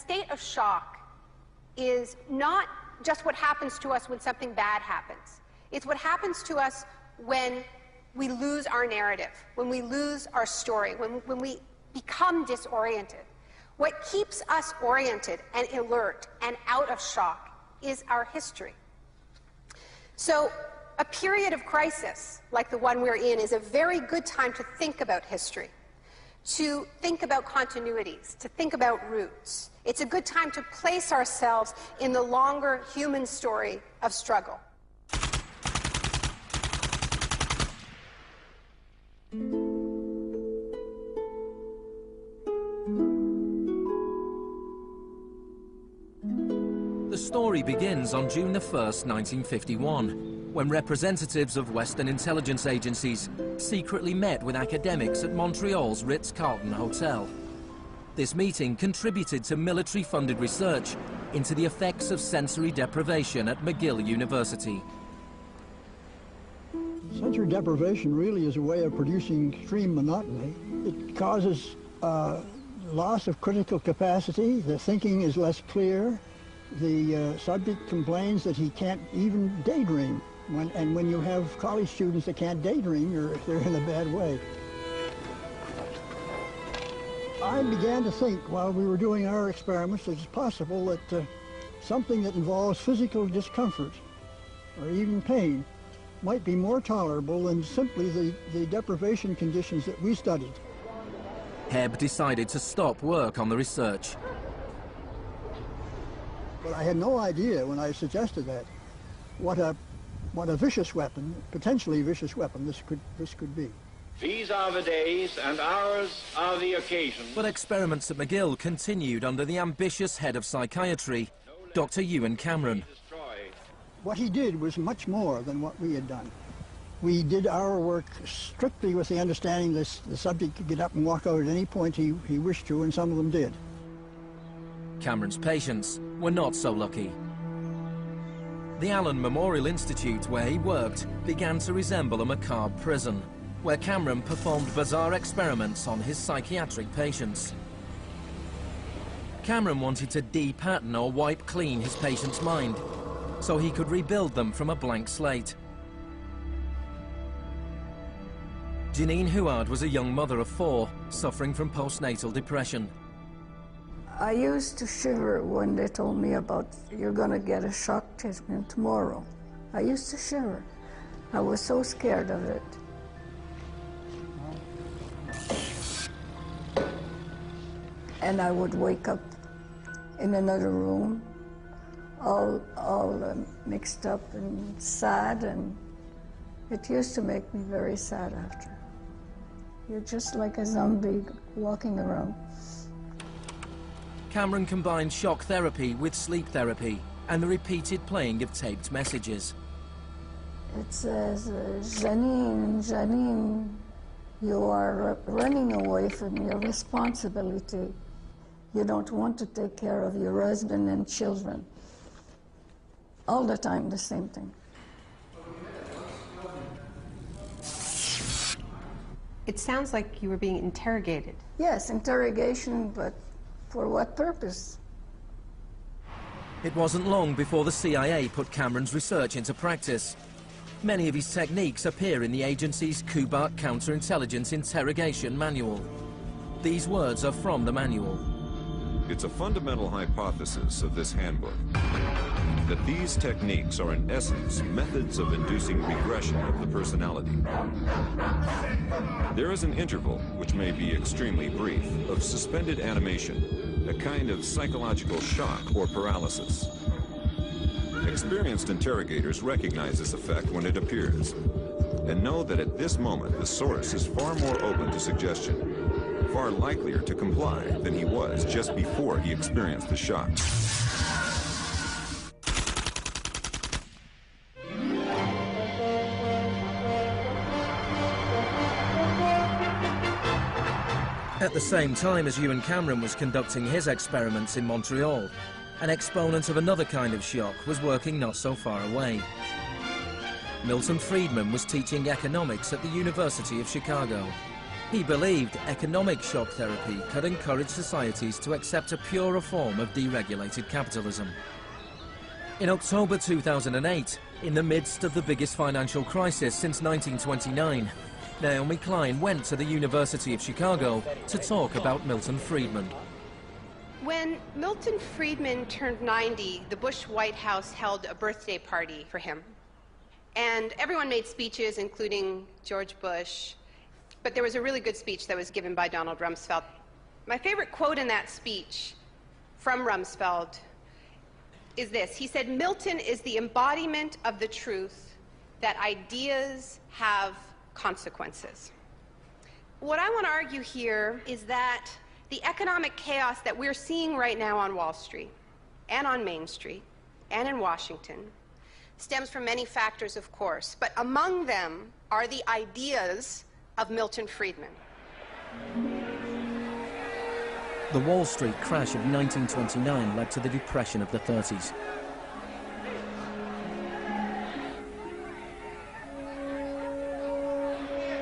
state of shock is not just what happens to us when something bad happens. It's what happens to us when we lose our narrative, when we lose our story, when we become disoriented. What keeps us oriented and alert and out of shock is our history. So a period of crisis like the one we're in is a very good time to think about history, to think about continuities, to think about roots. It's a good time to place ourselves in the longer human story of struggle. The story begins on June the 1st, 1951, when representatives of Western intelligence agencies secretly met with academics at Montreal's Ritz-Carlton Hotel. This meeting contributed to military-funded research into the effects of sensory deprivation at McGill University. Sensory deprivation really is a way of producing extreme monotony. It causes loss of critical capacity. The thinking is less clear. The subject complains that he can't even daydream. And when you have college students that can't daydream, they're in a bad way. I began to think while we were doing our experiments that it's possible that something that involves physical discomfort or even pain might be more tolerable than simply the deprivation conditions that we studied. Hebb decided to stop work on the research. But I had no idea when I suggested that what a vicious weapon, potentially vicious weapon, this could be. These are the days and hours are the occasions. But experiments at McGill continued under the ambitious head of psychiatry, Dr. Ewan Cameron. What he did was much more than what we had done. We did our work strictly with the understanding that the subject could get up and walk out at any point he wished to, and some of them did. Cameron's patients were not so lucky. The Allen Memorial Institute, where he worked, began to resemble a macabre prison, where Cameron performed bizarre experiments on his psychiatric patients. Cameron wanted to de-pattern or wipe clean his patient's mind, so he could rebuild them from a blank slate. Janine Huard was a young mother of 4, suffering from postnatal depression. I used to shiver when they told me about, you're going to get a shock treatment tomorrow. I used to shiver. I was so scared of it. And I would wake up in another room, all mixed up and sad, and it used to make me very sad after. You're just like a zombie walking around. Cameron combined shock therapy with sleep therapy and the repeated playing of taped messages. It says, Janine, Janine, you are running away from your responsibility. You don't want to take care of your husband and children. All the time, the same thing. It sounds like you were being interrogated. Yes, interrogation, but for what purpose? It wasn't long before the CIA put Cameron's research into practice. Many of his techniques appear in the agency's Kubark Counterintelligence Interrogation Manual. These words are from the manual. It's a fundamental hypothesis of this handbook that these techniques are in essence methods of inducing regression of the personality. There is an interval, which may be extremely brief, of suspended animation, a kind of psychological shock or paralysis. Experienced interrogators recognize this effect when it appears and know that at this moment the source is far more open to suggestion, far likelier to comply than he was just before he experienced the shock. At the same time as Ewan Cameron was conducting his experiments in Montreal, an exponent of another kind of shock was working not so far away. Milton Friedman was teaching economics at the University of Chicago. He believed economic shock therapy could encourage societies to accept a purer form of deregulated capitalism. In October 2008, in the midst of the biggest financial crisis since 1929, Naomi Klein went to the University of Chicago to talk about Milton Friedman. When Milton Friedman turned 90, the Bush White House held a birthday party for him. And everyone made speeches, including George Bush. But there was a really good speech that was given by Donald Rumsfeld. My favorite quote in that speech from Rumsfeld is this. He said, "Milton is the embodiment of the truth that ideas have consequences." What I want to argue here is that the economic chaos that we're seeing right now on Wall Street and on Main Street and in Washington stems from many factors, of course, but among them are the ideas of Milton Friedman. The Wall Street crash of 1929 led to the Depression of the 30s.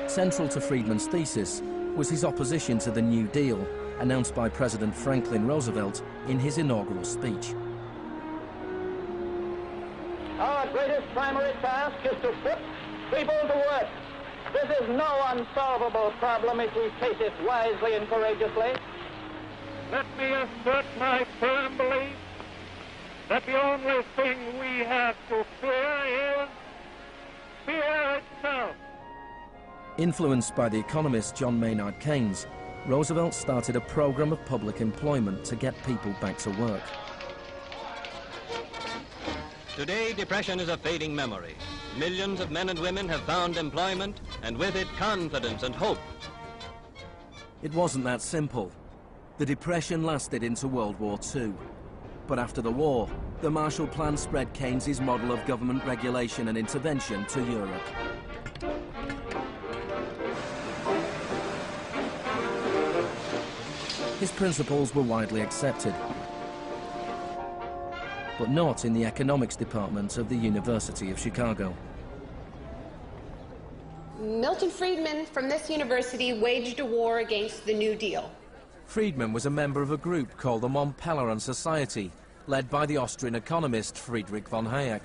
Central to Friedman's thesis was his opposition to the New Deal, announced by President Franklin Roosevelt in his inaugural speech. Our greatest primary task is to put people to work. This is no unsolvable problem if we face it wisely and courageously. Let me assert my firm belief that the only thing we have to fear is fear itself. Influenced by the economist John Maynard Keynes, Roosevelt started a program of public employment to get people back to work. Today, depression is a fading memory. Millions of men and women have found employment, and with it, confidence and hope. It wasn't that simple. The Depression lasted into World War II. But after the war, the Marshall Plan spread Keynes's model of government regulation and intervention to Europe. His principles were widely accepted, but not in the economics department of the University of Chicago. Milton Friedman from this university waged a war against the New Deal. Friedman was a member of a group called the Mont-Pelerin Society, led by the Austrian economist Friedrich von Hayek.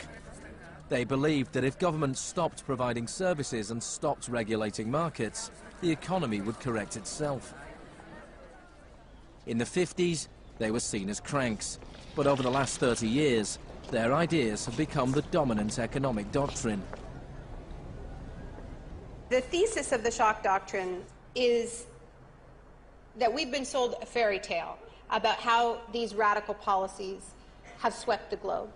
They believed that if governments stopped providing services and stopped regulating markets, the economy would correct itself. In the 50s, they were seen as cranks, but over the last 30 years, their ideas have become the dominant economic doctrine. The thesis of the shock doctrine is that we've been sold a fairy tale about how these radical policies have swept the globe.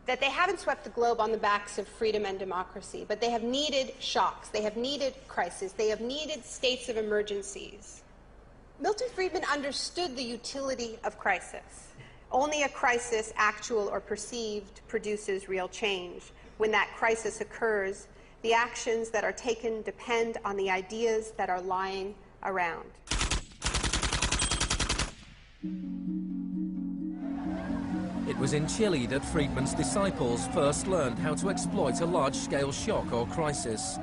That they haven't swept the globe on the backs of freedom and democracy, but they have needed shocks, they have needed crises, they have needed states of emergencies. Milton Friedman understood the utility of crisis. Only a crisis, actual or perceived, produces real change. When that crisis occurs, the actions that are taken depend on the ideas that are lying around. It was in Chile that Friedman's disciples first learned how to exploit a large-scale shock or crisis.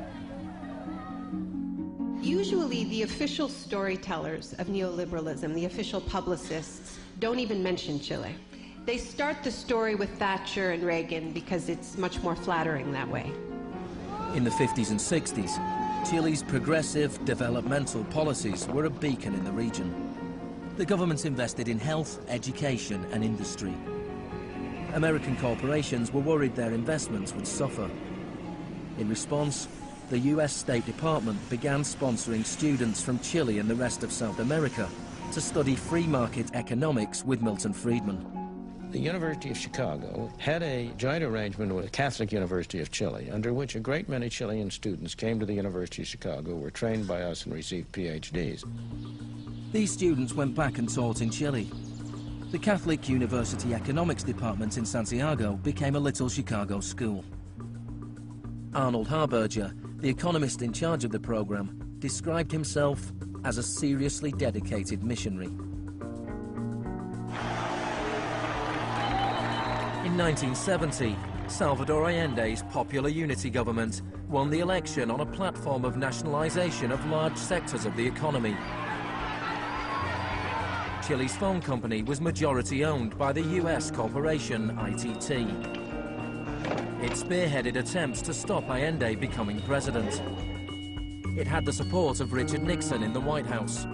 Usually the official storytellers of neoliberalism, the official publicists, don't even mention Chile. They start the story with Thatcher and Reagan because it's much more flattering that way. In the 50s and 60s, Chile's progressive developmental policies were a beacon in the region. The government invested in health, education and industry. American corporations were worried their investments would suffer. In response, the US State Department began sponsoring students from Chile and the rest of South America to study free market economics with Milton Friedman. The University of Chicago had a joint arrangement with the Catholic University of Chile, under which a great many Chilean students came to the University of Chicago, were trained by us and received PhDs. These students went back and taught in Chile. The Catholic University Economics Department in Santiago became a little Chicago school. Arnold Harberger, the economist in charge of the program, described himself as a seriously dedicated missionary. In 1970, Salvador Allende's Popular Unity government won the election on a platform of nationalization of large sectors of the economy. Chile's phone company was majority owned by the US corporation ITT. It spearheaded attempts to stop Allende becoming president. It had the support of Richard Nixon in the White House.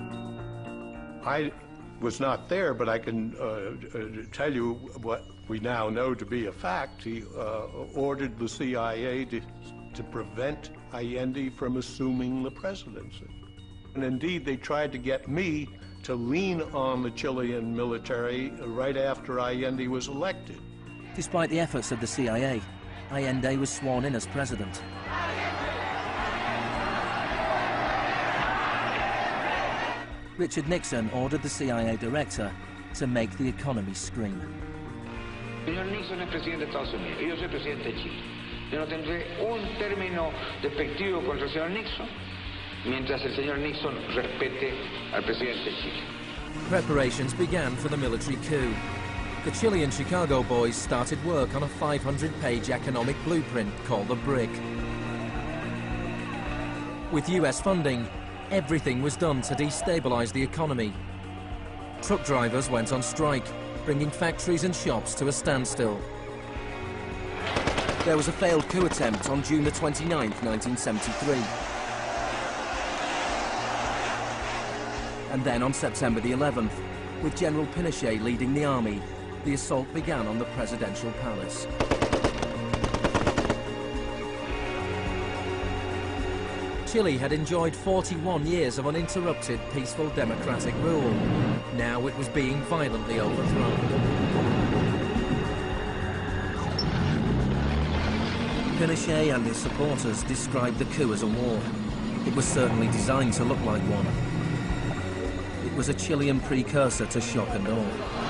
I was not there, but I can tell you what we now know to be a fact. He ordered the CIA to prevent Allende from assuming the presidency. And indeed, they tried to get me to lean on the Chilean military right after Allende was elected. Despite the efforts of the CIA, Allende was sworn in as president. Richard Nixon ordered the CIA director to make the economy scream. Señor Nixon es presidente de Estados Unidos y yo soy presidente de Chile. Yo no tendré un término despectivo contra el señor Nixon mientras el señor Nixon respete al presidente de Chile. Preparations began for the military coup. The Chilean Chicago boys started work on a 500-page economic blueprint called the BRIC. With US funding, everything was done to destabilize the economy. Truck drivers went on strike, bringing factories and shops to a standstill. There was a failed coup attempt on June the 29th, 1973. And then on September the 11th, with General Pinochet leading the army, the assault began on the presidential palace. Chile had enjoyed 41 years of uninterrupted, peaceful democratic rule. Now it was being violently overthrown. Pinochet and his supporters described the coup as a war. It was certainly designed to look like one. It was a Chilean precursor to shock and awe.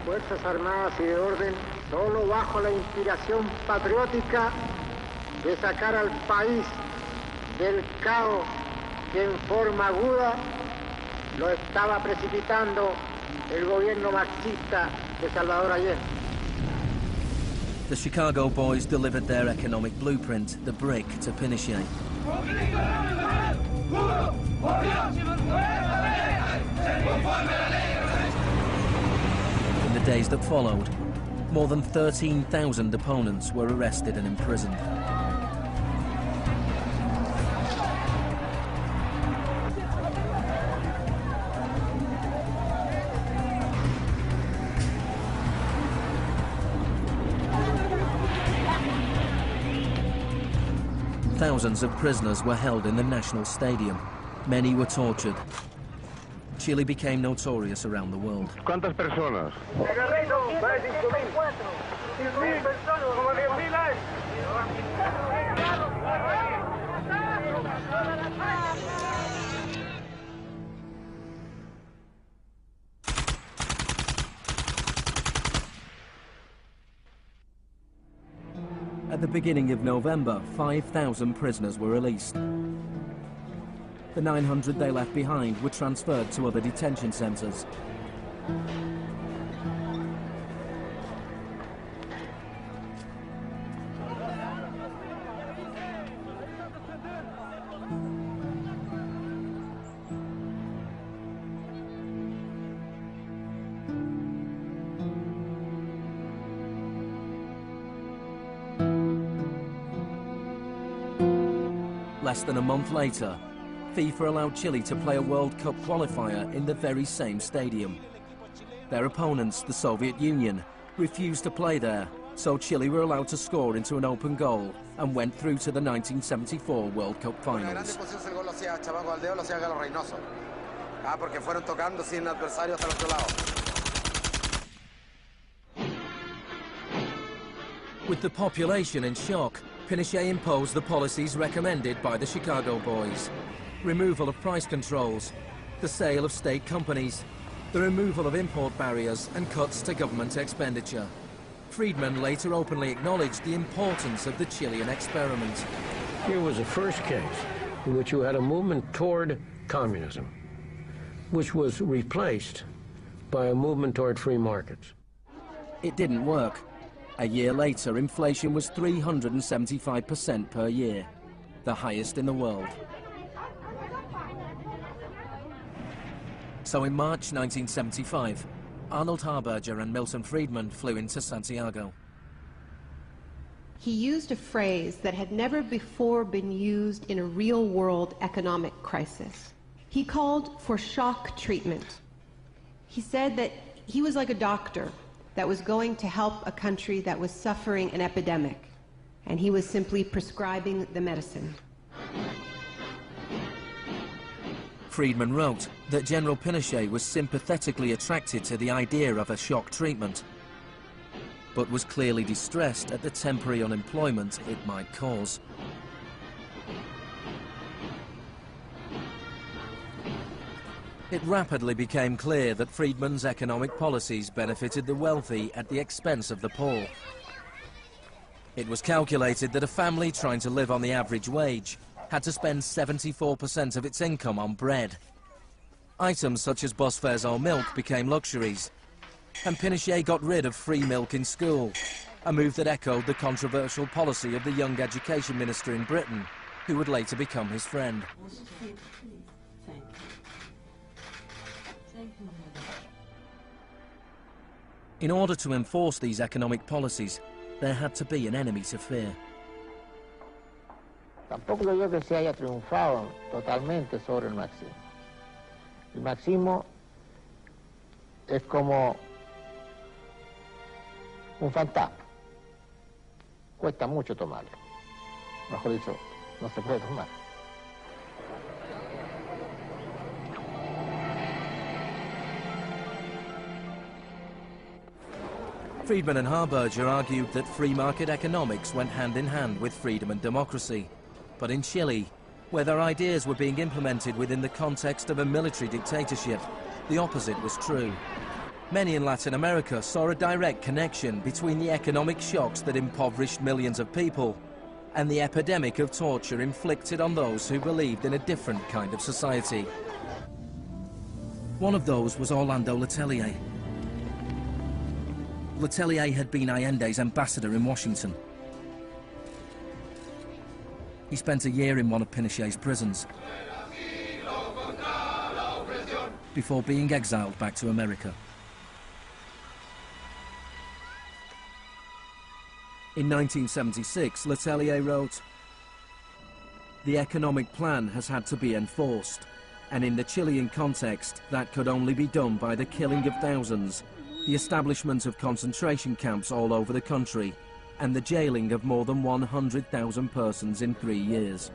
Fuerzas Armadas y de Orden, solo bajo la inspiración patriótica de sacar al país del caos que en forma aguda lo estaba precipitando el gobierno marxista de Salvador Allende. The Chicago boys delivered their economic blueprint, the BRIC, to Pinochet. In the days that followed, more than 13,000 opponents were arrested and imprisoned. Thousands of prisoners were held in the National Stadium. Many were tortured. Chile became notorious around the world. ¿Cuántas personas? At the beginning of November, 5,000 prisoners were released. The 900 they left behind were transferred to other detention centers. Less than a month later, FIFA allowed Chile to play a World Cup qualifier in the very same stadium. Their opponents, the Soviet Union, refused to play there, so Chile were allowed to score into an open goal and went through to the 1974 World Cup finals. With the population in shock, Pinochet imposed the policies recommended by the Chicago Boys. Removal of price controls, the sale of state companies, the removal of import barriers and cuts to government expenditure. Friedman later openly acknowledged the importance of the Chilean experiment. Here was the first case in which you had a movement toward communism, which was replaced by a movement toward free markets. It didn't work. A year later, inflation was 375% per year, the highest in the world. So in March 1975, Arnold Harberger and Milton Friedman flew into Santiago. He used a phrase that had never before been used in a real-world economic crisis. He called for shock treatment. He said that he was like a doctor that was going to help a country that was suffering an epidemic, and he was simply prescribing the medicine. Friedman wrote that General Pinochet was sympathetically attracted to the idea of a shock treatment, but was clearly distressed at the temporary unemployment it might cause. It rapidly became clear that Friedman's economic policies benefited the wealthy at the expense of the poor. It was calculated that a family trying to live on the average wage had to spend 74% of its income on bread. Items such as bus fares or milk became luxuries, and Pinochet got rid of free milk in school, a move that echoed the controversial policy of the young education minister in Britain, who would later become his friend. In order to enforce these economic policies, there had to be an enemy to fear. Tampoco creo yo que se haya triunfado totalmente sobre el marxismo. El marxismo es como un fantasma. Cuesta mucho tomarlo. Mejor dicho, no se puede tomar. Friedman and Harberger argued that free market economics went hand in hand with freedom and democracy. But in Chile, where their ideas were being implemented within the context of a military dictatorship, the opposite was true. Many in Latin America saw a direct connection between the economic shocks that impoverished millions of people and the epidemic of torture inflicted on those who believed in a different kind of society. One of those was Orlando Letelier. Letelier had been Allende's ambassador in Washington. He spent a year in one of Pinochet's prisons before being exiled back to America. In 1976, Letelier wrote, "The economic plan has had to be enforced, and in the Chilean context, that could only be done by the killing of thousands, the establishment of concentration camps all over the country, and the jailing of more than 100,000 persons in 3 years."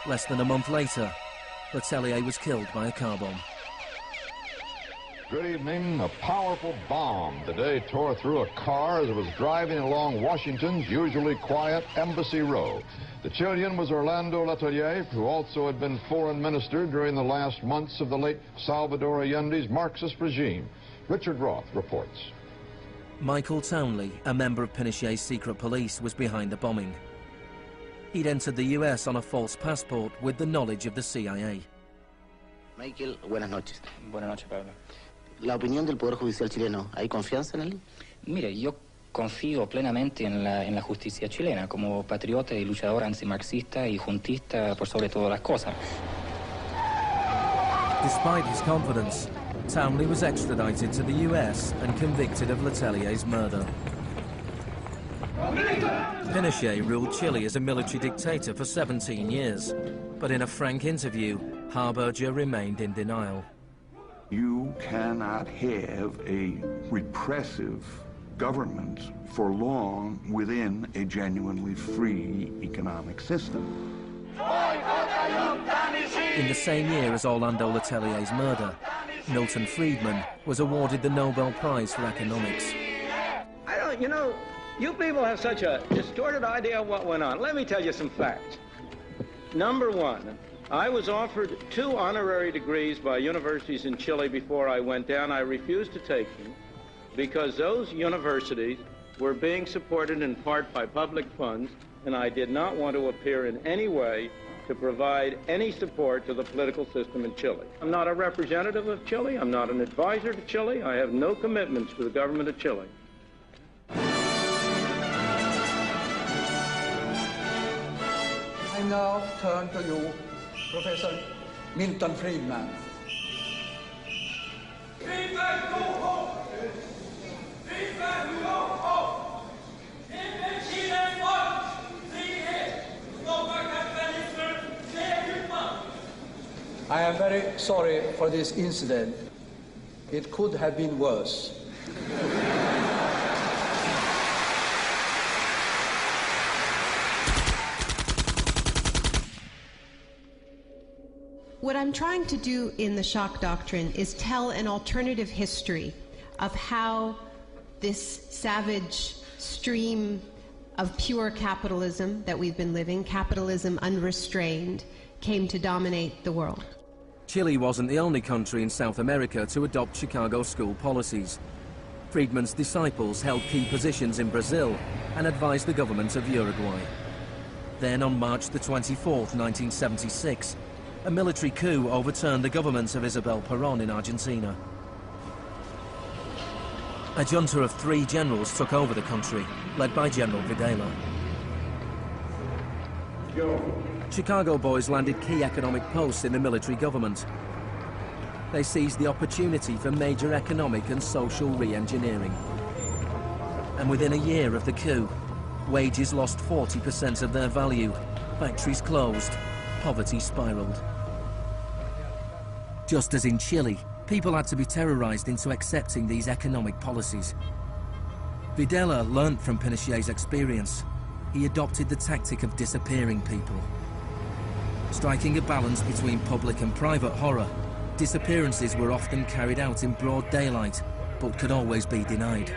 Less than a month later, Letelier was killed by a car bomb. Good evening. A powerful bomb today tore through a car as it was driving along Washington's usually quiet Embassy Row. The Chilean was Orlando Letelier, who also had been foreign minister during the last months of the late Salvador Allende's Marxist regime. Richard Roth reports. Michael Townley, a member of Pinochet's secret police, was behind the bombing. He'd entered the US on a false passport with the knowledge of the CIA. Michael, buenas noches. Buenas noches, Pablo. La opinión del Poder Judicial chileno, ¿hay confianza en él? Mire, yo confío plenamente en la justicia chilena como patriota y luchador antimarxista y juntista por sobre todas las cosas. Despite his confidence, Townley was extradited to the US and convicted of Letelier's murder. Pinochet ruled Chile as a military dictator for 17 years, but in a frank interview, Harberger remained in denial. You cannot have a repressive government for long within a genuinely free economic system. In the same year as Orlando Letelier's murder, Milton Friedman was awarded the Nobel Prize for Economics. You know, you people have such a distorted idea of what went on. Let me tell you some facts. Number one, I was offered 2 honorary degrees by universities in Chile before I went down. I refused to take them because those universities were being supported in part by public funds, and I did not want to appear in any way to provide any support to the political system in Chile. I'm not a representative of Chile. I'm not an advisor to Chile. I have no commitments to the government of Chile. I now turn to you, Professor Milton Friedman. I am very sorry for this incident. It could have been worse. What I'm trying to do in the shock doctrine is tell an alternative history of how this savage stream of pure capitalism that we've been living, capitalism unrestrained, came to dominate the world. Chile wasn't the only country in South America to adopt Chicago school policies. Friedman's disciples held key positions in Brazil and advised the government of Uruguay. Then on March the 24th, 1976, a military coup overturned the government of Isabel Perón in Argentina. A junta of 3 generals took over the country, led by General Videla. Chicago boys landed key economic posts in the military government. They seized the opportunity for major economic and social re-engineering. And within a year of the coup, wages lost 40% of their value, factories closed, poverty spiraled. Just as in Chile, people had to be terrorized into accepting these economic policies. Videla learned from Pinochet's experience. He adopted the tactic of disappearing people. Striking a balance between public and private horror, disappearances were often carried out in broad daylight, but could always be denied.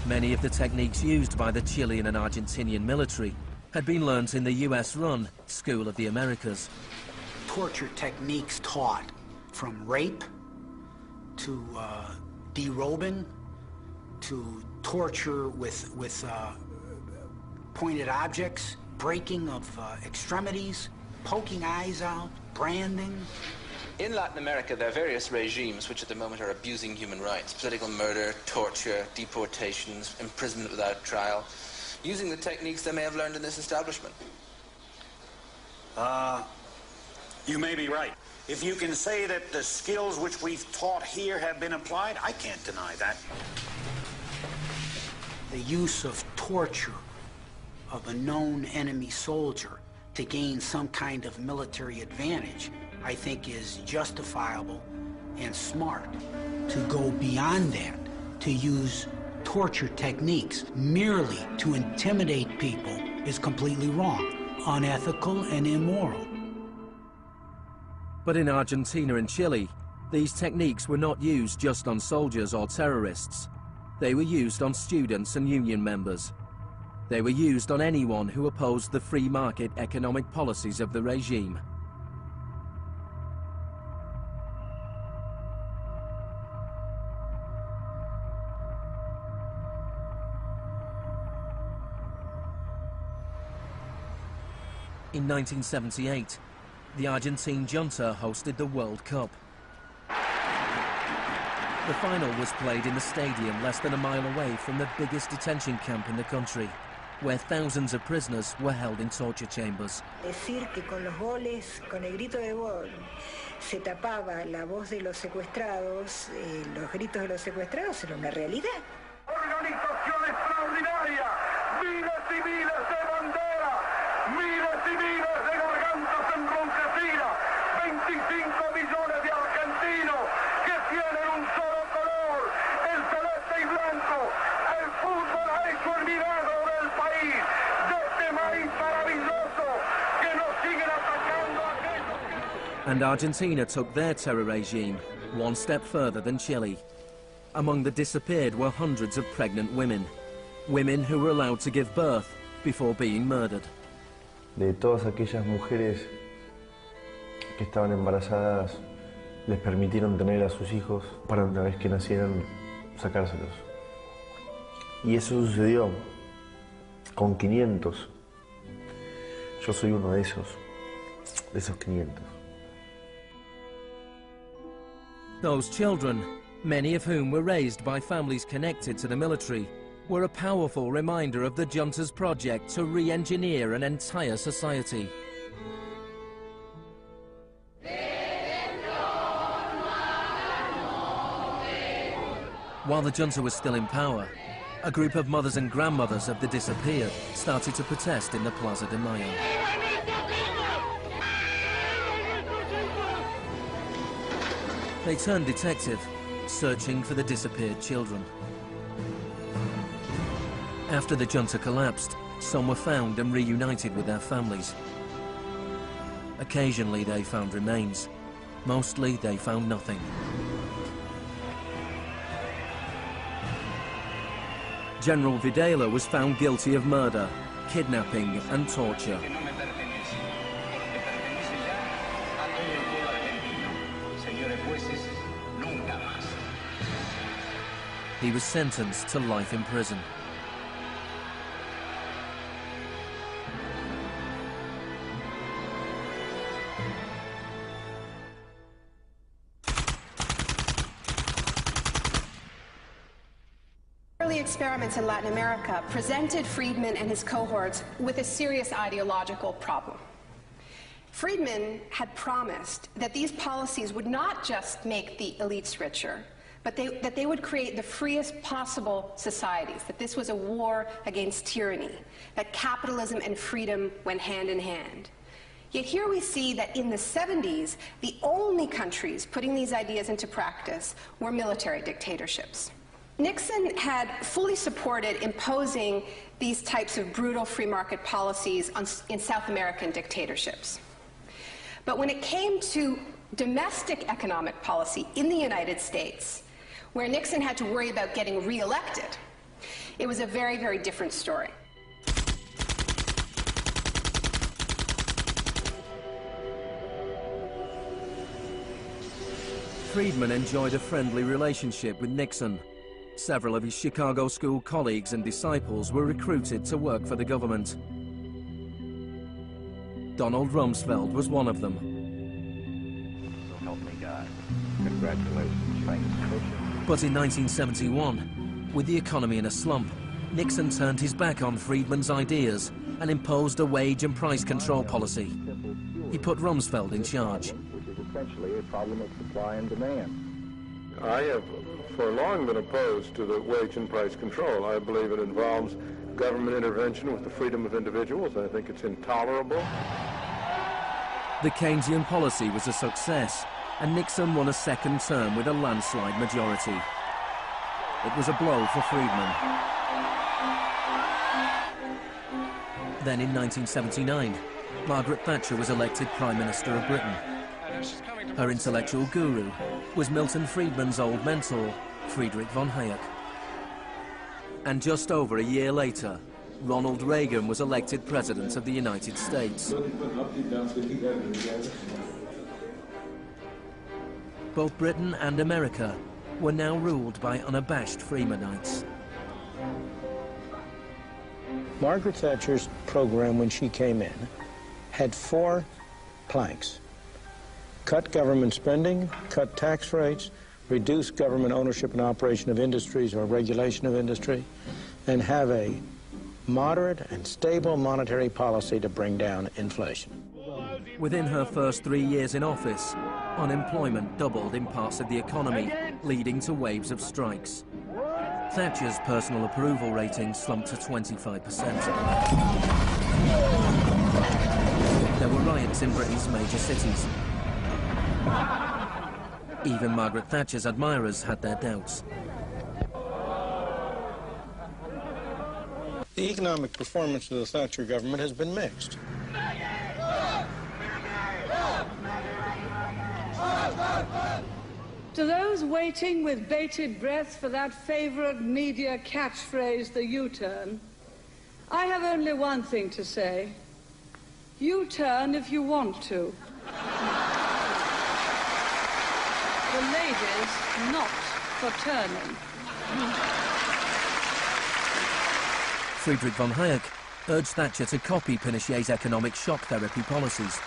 Many of the techniques used by the Chilean and Argentinian military had been learnt in the US-run School of the Americas. Torture techniques taught, from rape to derobing to torture with pointed objects, breaking of extremities, poking eyes out, branding. In Latin America, there are various regimes which at the moment are abusing human rights. Political murder, torture, deportations, imprisonment without trial, using the techniques they may have learned in this establishment. You may be right. If you can say that the skills which we've taught here have been applied, I can't deny that. The use of torture of a known enemy soldier to gain some kind of military advantage, I think, is justifiable and smart. To go beyond that, to use torture techniques merely to intimidate people, is completely wrong, unethical and immoral. But in Argentina and Chile, these techniques were not used just on soldiers or terrorists. They were used on students and union members. They were used on anyone who opposed the free market economic policies of the regime. In 1978, the Argentine junta hosted the World Cup. The final was played in the stadium less than a mile away from the biggest detention camp in the country, where thousands of prisoners were held in torture chambers. Decir que con los goles, con el grito de gol, se tapaba la voz de los secuestrados, los gritos de los secuestrados era una realidad. Organización extraordinaria, miles y miles de banderas, miles y miles de gargantas enronquecidas, 25 millones de argentinos que tienen un solo color, el celeste y blanco. El fútbol ha hecho el milagro del país, de este país maravilloso que nos siguen atacando a aquellos. And Argentina took their terror regime one step further than Chile. Among the disappeared were hundreds of pregnant women, women who were allowed to give birth before being murdered. De todas aquellas mujeres que estaban embarazadas, les permitieron tener a sus hijos para una vez que nacieran sacárselos. Y eso sucedió con 500. Yo soy uno de esos 500. Those children, many of whom were raised by families connected to the military, were a powerful reminder of the junta's project to re-engineer an entire society. While the junta was still in power, a group of mothers and grandmothers of the disappeared started to protest in the Plaza de Mayo. They turned detective, searching for the disappeared children. After the junta collapsed, some were found and reunited with their families. Occasionally they found remains. Mostly they found nothing. General Videla was found guilty of murder, kidnapping and torture. He was sentenced to life in prison. Early experiments in Latin America presented Friedman and his cohorts with a serious ideological problem. Friedman had promised that these policies would not just make the elites richer, but that they would create the freest possible societies, that this was a war against tyranny, that capitalism and freedom went hand in hand. Yet here we see that in the 70s, the only countries putting these ideas into practice were military dictatorships. Nixon had fully supported imposing these types of brutal free market policies in South American dictatorships. But when it came to domestic economic policy in the United States, where Nixon had to worry about getting re-elected, it was a very, very different story. Friedman enjoyed a friendly relationship with Nixon. Several of his Chicago school colleagues and disciples were recruited to work for the government. Donald Rumsfeld was one of them. So help me God. Congratulations. Thanks. But in 1971, with the economy in a slump, Nixon turned his back on Friedman's ideas and imposed a wage and price control policy. He put Rumsfeld in charge. Which is essentially a problem of supply and demand. I have for long been opposed to the wage and price control. I believe it involves government intervention with the freedom of individuals. I think it's intolerable. The Keynesian policy was a success, and Nixon won a second term with a landslide majority. It was a blow for Friedman. Then in 1979, Margaret Thatcher was elected Prime Minister of Britain. Her intellectual guru was Milton Friedman's old mentor, Friedrich von Hayek. And just over a year later, Ronald Reagan was elected President of the United States. Both Britain and America were now ruled by unabashed Freemanites. Margaret Thatcher's program when she came in had 4 planks. Cut government spending, cut tax rates, reduce government ownership and operation of industries or regulation of industry, and have a moderate and stable monetary policy to bring down inflation. Within her first 3 years in office, unemployment doubled in parts of the economy, leading to waves of strikes. Thatcher's personal approval rating slumped to 25%. There were riots in Britain's major cities. Even Margaret Thatcher's admirers had their doubts. The economic performance of the Thatcher government has been mixed. To those waiting with bated breath for that favorite media catchphrase, the U-turn, I have only one thing to say. U-turn if you want to. The ladies not for turning. Friedrich von Hayek urged Thatcher to copy Pinochet's economic shock therapy policies.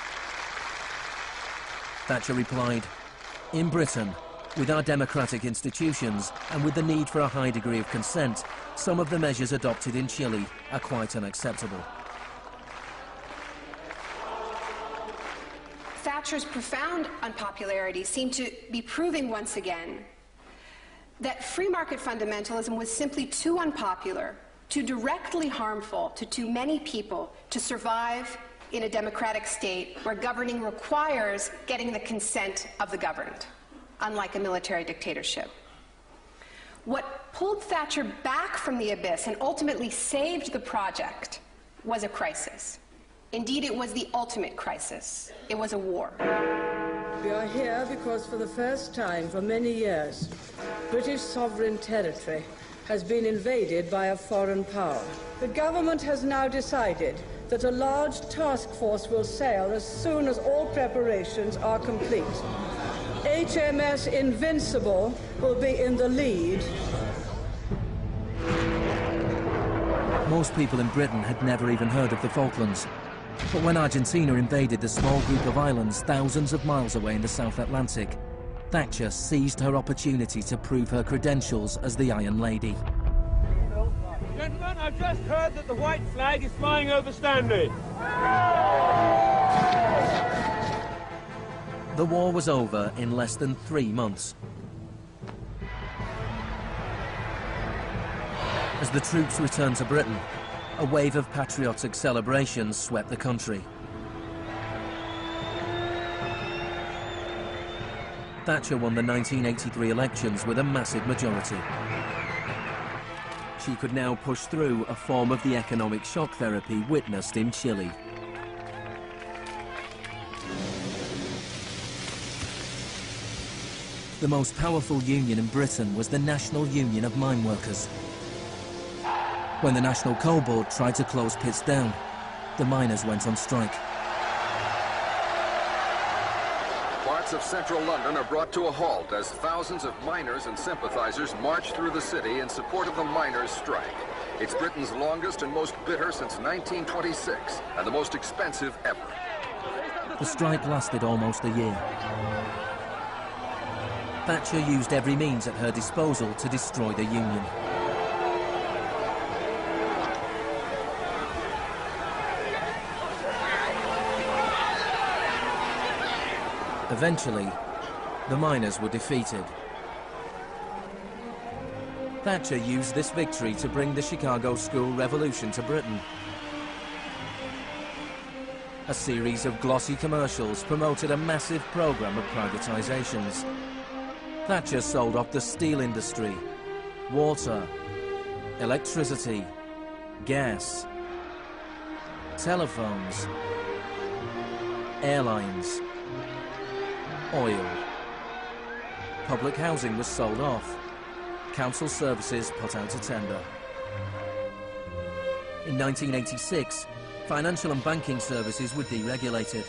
Thatcher replied, "In Britain, with our democratic institutions and with the need for a high degree of consent, some of the measures adopted in Chile are quite unacceptable." Thatcher's profound unpopularity seemed to be proving once again that free market fundamentalism was simply too unpopular, too directly harmful to too many people to survive in a democratic state where governing requires getting the consent of the governed, unlike a military dictatorship. What pulled Thatcher back from the abyss and ultimately saved the project was a crisis. Indeed, it was the ultimate crisis. It was a war. We are here because for the first time for many years, British sovereign territory has been invaded by a foreign power. The government has now decided that a large task force will sail as soon as all preparations are complete. HMS Invincible will be in the lead. Most people in Britain had never even heard of the Falklands. But when Argentina invaded the small group of islands thousands of miles away in the South Atlantic, Thatcher seized her opportunity to prove her credentials as the Iron Lady. Gentlemen, I've just heard that the white flag is flying over Stanley. The war was over in less than 3 months. As the troops returned to Britain, a wave of patriotic celebrations swept the country. Thatcher won the 1983 elections with a massive majority. She could now push through a form of the economic shock therapy witnessed in Chile. The most powerful union in Britain was the National Union of Mine Workers. When the National Coal Board tried to close pits down, the miners went on strike. Parts of central London are brought to a halt as thousands of miners and sympathizers march through the city in support of the miners' strike. It's Britain's longest and most bitter since 1926, and the most expensive ever. The strike lasted almost a year. Thatcher used every means at her disposal to destroy the union. Eventually, the miners were defeated. Thatcher used this victory to bring the Chicago School Revolution to Britain. A series of glossy commercials promoted a massive program of privatizations. Thatcher sold off the steel industry, water, electricity, gas, telephones, airlines, oil. Public housing was sold off. Council services put out to tender. In 1986, financial and banking services were deregulated.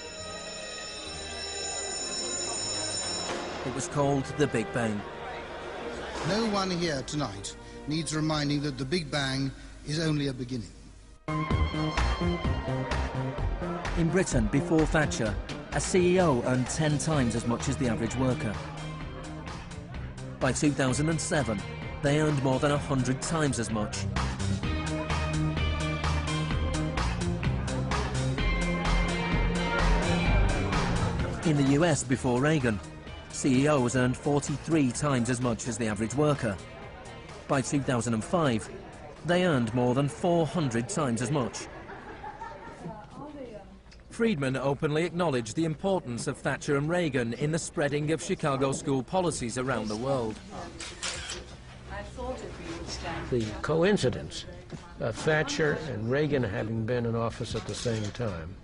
It was called the Big Bang. No one here tonight needs reminding that the Big Bang is only a beginning. In Britain, before Thatcher, a CEO earned 10 times as much as the average worker. By 2007, they earned more than 100 times as much. In the US, before Reagan, CEOs earned 43 times as much as the average worker. By 2005, they earned more than 400 times as much. Friedman openly acknowledged the importance of Thatcher and Reagan in the spreading of Chicago school policies around the world. The coincidence of Thatcher and Reagan having been in office at the same time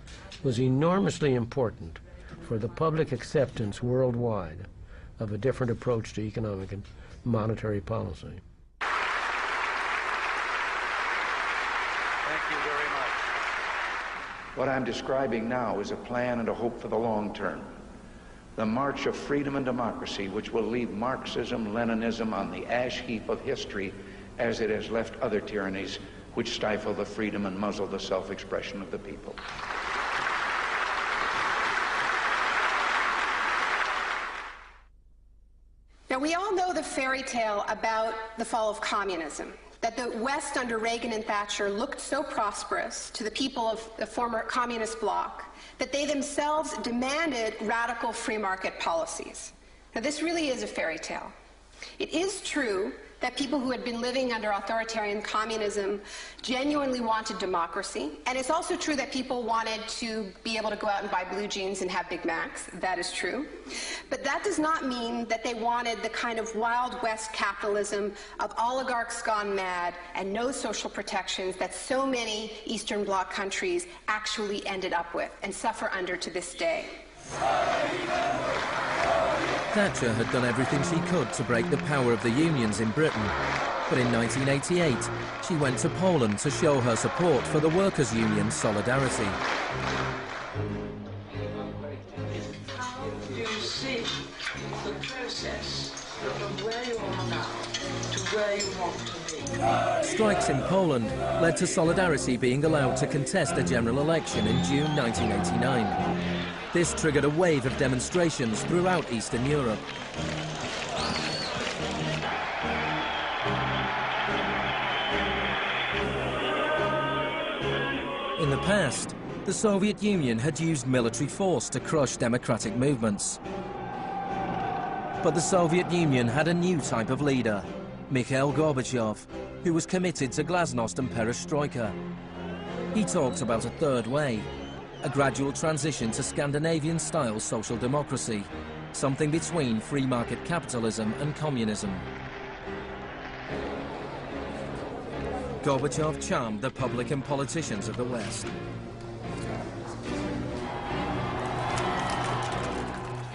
was enormously important for the public acceptance worldwide of a different approach to economic and monetary policy. Thank you very much. What I'm describing now is a plan and a hope for the long term. The march of freedom and democracy, which will leave Marxism, Leninism on the ash heap of history as it has left other tyrannies which stifle the freedom and muzzle the self-expression of the people. Now, we all know the fairy tale about the fall of communism, that the West under Reagan and Thatcher looked so prosperous to the people of the former communist bloc that they themselves demanded radical free market policies. Now, this really is a fairy tale. It is true that people who had been living under authoritarian communism genuinely wanted democracy. And it's also true that people wanted to be able to go out and buy blue jeans and have Big Macs. That is true. But that does not mean that they wanted the kind of Wild West capitalism of oligarchs gone mad and no social protections that so many Eastern Bloc countries actually ended up with and suffer under to this day. Thatcher had done everything she could to break the power of the unions in Britain. But in 1988, she went to Poland to show her support for the workers' union Solidarity. How do you see the process from where you are now to where you want to be? Strikes in Poland led to Solidarity being allowed to contest a general election in June 1989. This triggered a wave of demonstrations throughout Eastern Europe. In the past, the Soviet Union had used military force to crush democratic movements. But the Soviet Union had a new type of leader, Mikhail Gorbachev, who was committed to glasnost and perestroika. He talked about a third way, a gradual transition to Scandinavian-style social democracy, something between free market capitalism and communism. Gorbachev charmed the public and politicians of the West.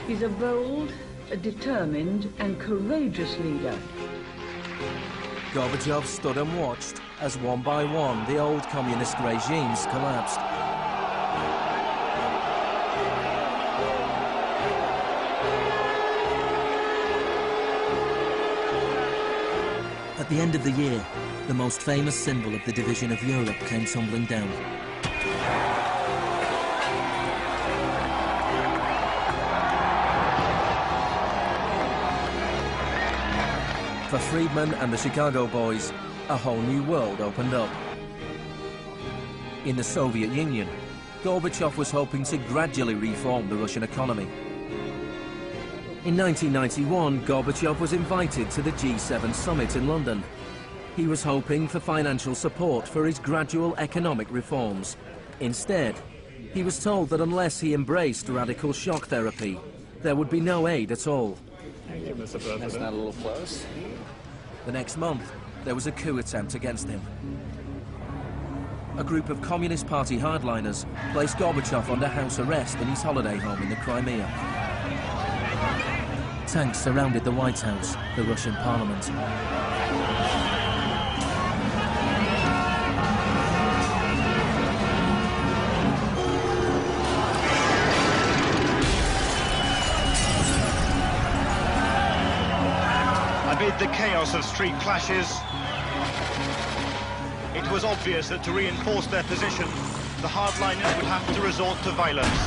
He's a bold, a determined and courageous leader. Gorbachev stood and watched as one by one the old communist regimes collapsed. At the end of the year, the most famous symbol of the division of Europe came tumbling down. For Friedman and the Chicago boys, a whole new world opened up. In the Soviet Union, Gorbachev was hoping to gradually reform the Russian economy. In 1991, Gorbachev was invited to the G7 summit in London. He was hoping for financial support for his gradual economic reforms. Instead, he was told that unless he embraced radical shock therapy, there would be no aid at all. Thank you, Mr. President. That's not a little close. The next month, there was a coup attempt against him. A group of Communist Party hardliners placed Gorbachev under house arrest in his holiday home in the Crimea. Tanks surrounded the White House, the Russian parliament. Amid the chaos of street clashes, it was obvious that to reinforce their position, the hardliners would have to resort to violence.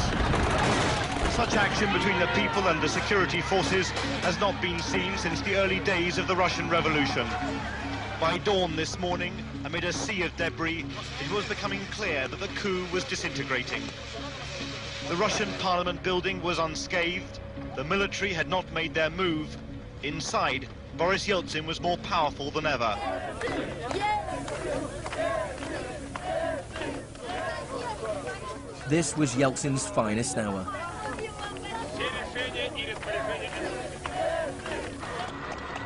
Such action between the people and the security forces has not been seen since the early days of the Russian Revolution. By dawn this morning, amid a sea of debris, it was becoming clear that the coup was disintegrating. The Russian parliament building was unscathed, the military had not made their move. Inside, Boris Yeltsin was more powerful than ever. This was Yeltsin's finest hour.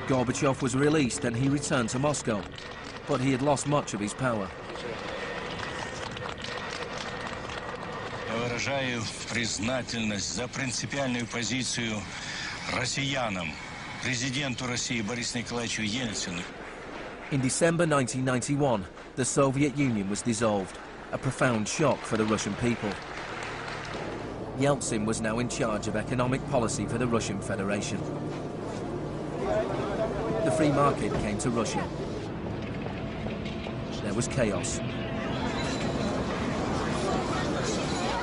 Gorbachev was released and he returned to Moscow, but he had lost much of his power. Я выражаю признательность за принципиальную позицию россиянам, президенту России Борису Николаевичу Ельцину. In December 1991, the Soviet Union was dissolved, a profound shock for the Russian people. Yeltsin was now in charge of economic policy for the Russian Federation. The free market came to Russia. There was chaos.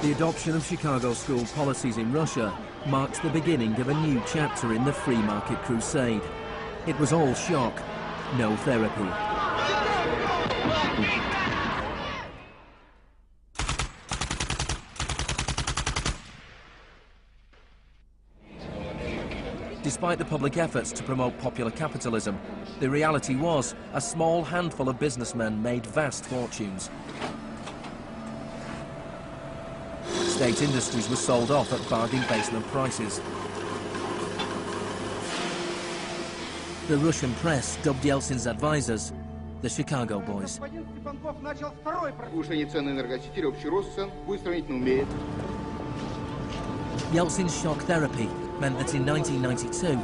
The adoption of Chicago school policies in Russia marked the beginning of a new chapter in the free market crusade. It was all shock, no therapy. Despite the public efforts to promote popular capitalism, the reality was a small handful of businessmen made vast fortunes. State industries were sold off at bargain basement prices. The Russian press dubbed Yeltsin's advisors the Chicago Boys. Yeltsin's shock therapy meant that in 1992,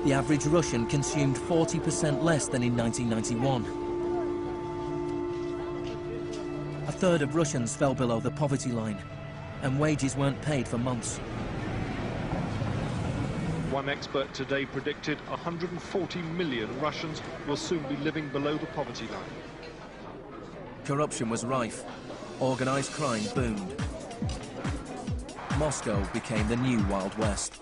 the average Russian consumed 40% less than in 1991. A third of Russians fell below the poverty line, and wages weren't paid for months. One expert today predicted 140 million Russians will soon be living below the poverty line. Corruption was rife. Organised crime boomed. Moscow became the new Wild West.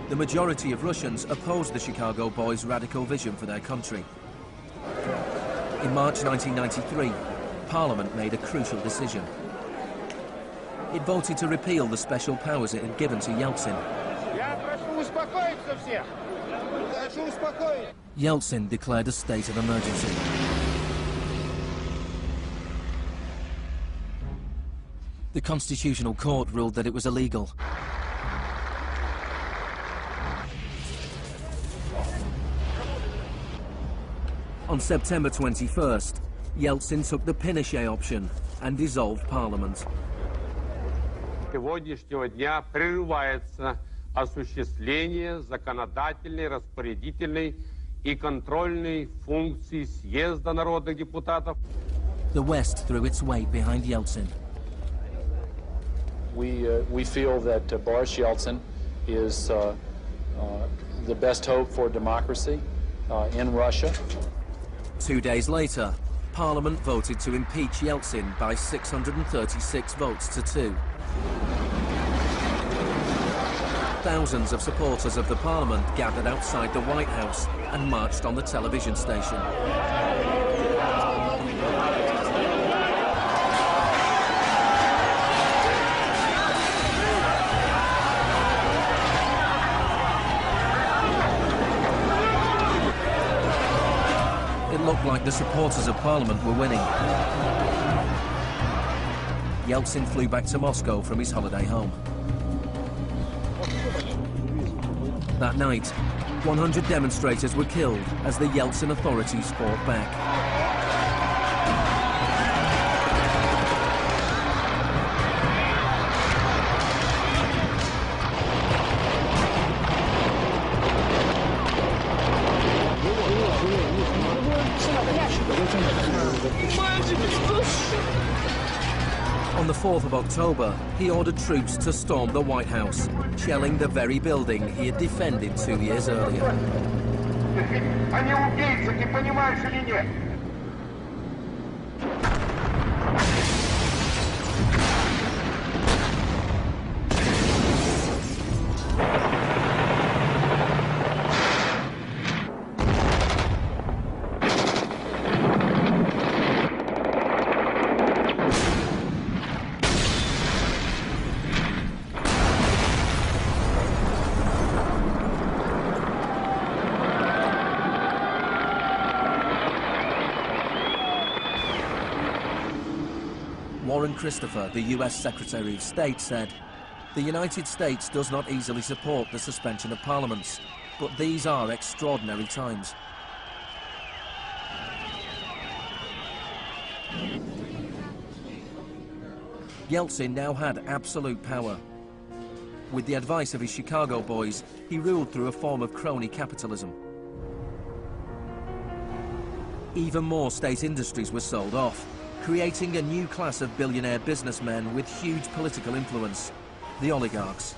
The majority of Russians opposed the Chicago Boys' radical vision for their country. In March 1993, Parliament made a crucial decision. It voted to repeal the special powers it had given to Yeltsin. Yeltsin declared a state of emergency. The Constitutional Court ruled that it was illegal. On September 21st, Yeltsin took the Pinochet option and dissolved Parliament. Сегодняшнего дня прерывается осуществление законодательной, распорядительной и контрольной функций съезда народных депутатов. The West threw its weight behind Yeltsin. We feel that Boris Yeltsin is the best hope for democracy in Russia. 2 days later, Parliament voted to impeach Yeltsin by 636 votes to 2. Thousands of supporters of the Parliament gathered outside the White House and marched on the television station. It looked like the supporters of Parliament were winning. Yeltsin flew back to Moscow from his holiday home. That night, 100 demonstrators were killed as the Yeltsin authorities fought back. On the 4th of October, he ordered troops to storm the White House, shelling the very building he had defended 2 years earlier. Christopher, the US Secretary of State, said, "The United States does not easily support the suspension of parliaments, but these are extraordinary times." Yeltsin now had absolute power. With the advice of his Chicago boys, he ruled through a form of crony capitalism. Even more state industries were sold off, creating a new class of billionaire businessmen with huge political influence, the oligarchs.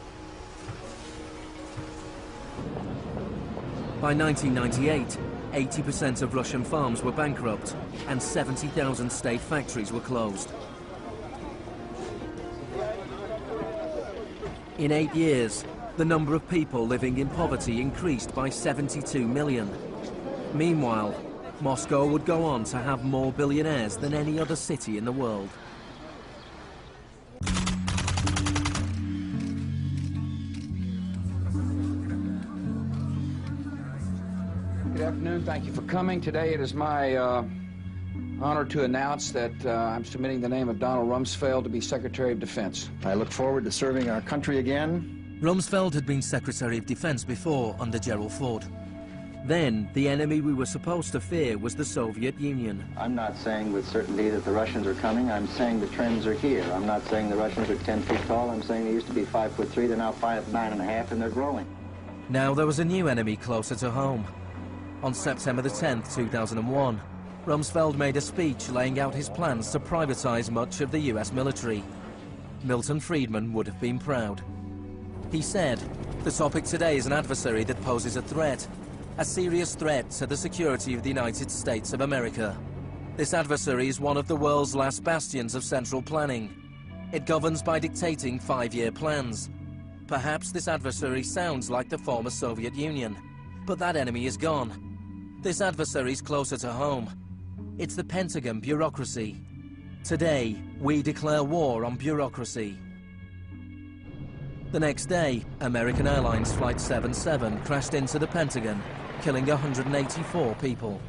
By 1998, 80% of Russian farms were bankrupt and 70,000 state factories were closed. In 8 years, the number of people living in poverty increased by 72 million. Meanwhile, Moscow would go on to have more billionaires than any other city in the world. Good afternoon. Thank you for coming. Today it is my honor to announce that I'm submitting the name of Donald Rumsfeld to be Secretary of Defense. I look forward to serving our country again. Rumsfeld had been Secretary of Defense before under Gerald Ford. Then, the enemy we were supposed to fear was the Soviet Union. I'm not saying with certainty that the Russians are coming. I'm saying the trends are here. I'm not saying the Russians are 10 feet tall. I'm saying they used to be 5'3". They're now 9.5, and they're growing. Now there was a new enemy closer to home. On September the 10th, 2001, Rumsfeld made a speech laying out his plans to privatize much of the US military. Milton Friedman would have been proud. He said, "The topic today is an adversary that poses a threat. A serious threat to the security of the United States of America. This adversary is one of the world's last bastions of central planning. It governs by dictating 5-year plans. Perhaps this adversary sounds like the former Soviet Union, but that enemy is gone. This adversary is closer to home. It's the Pentagon bureaucracy. Today, we declare war on bureaucracy." The next day, American Airlines Flight 77 crashed into the Pentagon, killing 184 people.